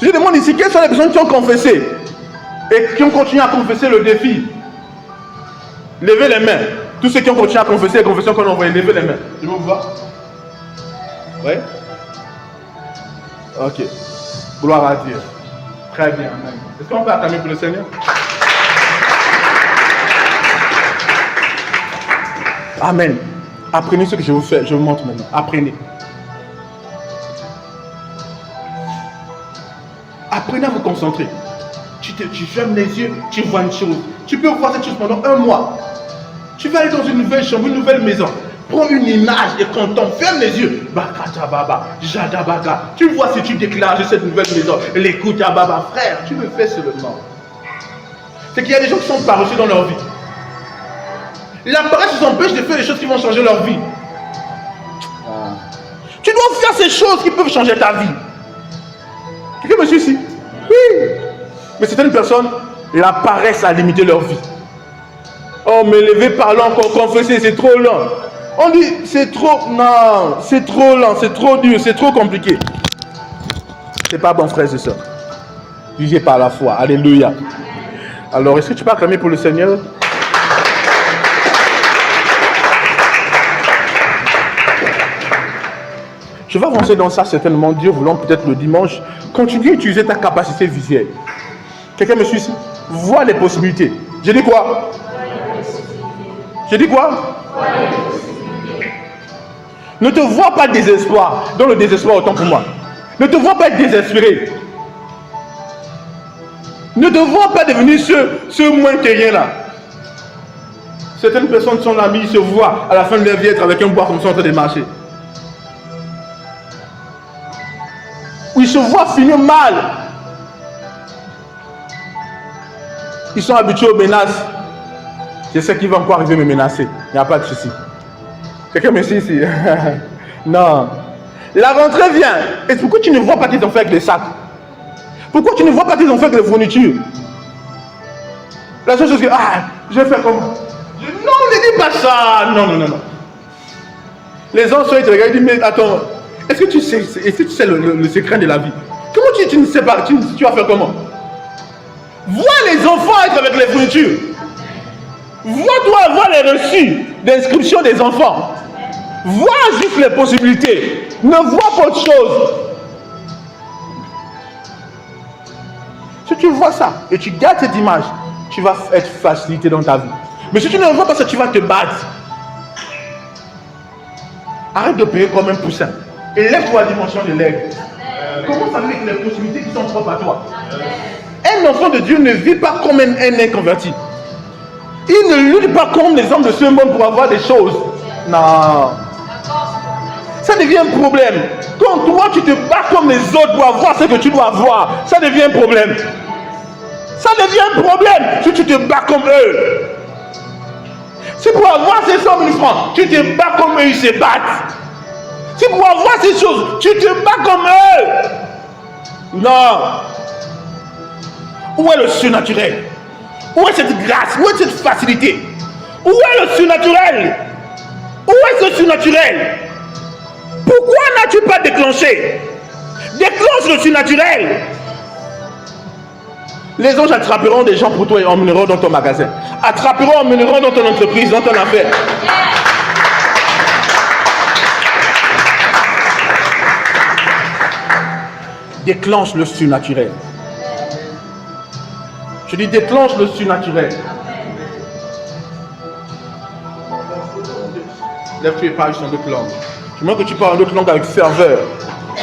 Je demande ici quelles sont les personnes qui ont confessé et qui ont continué à confesser le défi. Levez les mains. Tous ceux qui ont continué à confesser les confessions qu'on a envoyées, levez les mains. Je vous vois. Oui? Ok. Gloire à Dieu. Très bien. Est-ce qu'on peut acclamer pour le Seigneur? Amen. Apprenez ce que je vous fais, je vous montre maintenant. Apprenez. Apprenez à vous concentrer. Tu fermes les yeux, tu vois une chose. Tu peux voir cette chose pendant un mois. Tu vas aller dans une nouvelle chambre, une nouvelle maison. Prends une image et contemple. Ferme les yeux. Bakata Baba, Jadabaga. Tu vois si tu déclares cette nouvelle maison. L'écoute à Baba. Frère, tu le fais seulement. C'est qu'il y a des gens qui sont paresseux dans leur vie. La paresse nous empêche de faire des choses qui vont changer leur vie. Tu dois faire ces choses qui peuvent changer ta vie. Quelqu'un me suit ici? Oui. Mais certaines personnes, la paresse a limité leur vie. Oh, mais lever parlant, confesser, c'est trop lent. On dit, c'est trop, non, c'est trop lent, c'est trop dur, c'est trop compliqué. C'est pas bon, frères et sœurs. Vivez par la foi. Alléluia. Alors, est-ce que tu peux acclamer pour le Seigneur? Je vais avancer dans ça certainement, Dieu voulant peut-être le dimanche. Continue à utiliser ta capacité visuelle. Quelqu'un me suit ici? Vois les possibilités. J'ai dit quoi? J'ai dit quoi? Ne te vois pas désespoir. Dans le désespoir, autant pour moi. Ne te vois pas être désespéré. Ne te vois pas devenir ce moins que rien là. Certaines personnes sont amies, ils se voient à la fin de leur vie être avec un bois comme ça en train de marcher. Ou ils se voient finir mal. Ils sont habitués aux menaces. Je sais qu'il va encore arriver à me menacer. Il n'y a pas de souci. Quelqu'un me suit ici? Non. La rentrée vient. Et pourquoi tu ne vois pas tes enfants avec les sacs? Pourquoi tu ne vois pas tes enfants avec les fournitures? La seule chose que, je vais faire comment? Non, ne dis pas ça. Non, non, non, non. Les enfants, ils te regardent et disent, mais attends, est-ce que tu sais le secret de la vie? Comment tu ne sais pas? Tu vas faire comment? Vois les enfants être avec les fournitures. Vois-toi avoir les reçus d'inscription des enfants. Vois juste les possibilités. Ne vois pas autre chose. Si tu vois ça et tu gardes cette image, tu vas être facilité dans ta vie. Mais si tu ne vois pas ça, tu vas te battre. Arrête de payer comme un poussin. Élève-toi à la dimension de l'aigle. Commence avec les possibilités qui sont propres à toi. Un enfant de Dieu ne vit pas comme un inconverti. Il ne lutte pas comme les hommes de ce monde pour avoir des choses. Non. Ça devient un problème. Quand toi tu te bats comme les autres pour avoir ce que tu dois avoir, ça devient un problème. Ça devient un problème si tu te bats comme eux. Si pour avoir ces 100 000 francs, tu te bats comme eux, ils se battent. Si pour avoir ces choses, tu te bats comme eux. Non. Où est le surnaturel? Où est cette grâce? Où est cette facilité? Où est le surnaturel? Où est ce surnaturel? Pourquoi n'as-tu pas déclenché? Déclenche le surnaturel. Les anges attraperont des gens pour toi et emmèneront dans ton magasin. Attraperont, emmèneront dans ton entreprise, dans ton affaire. Déclenche le surnaturel. Je dis déclenche le surnaturel. Lève-toi et parle en d'autres langues. Je veux que tu parles en d'autres langues avec ferveur.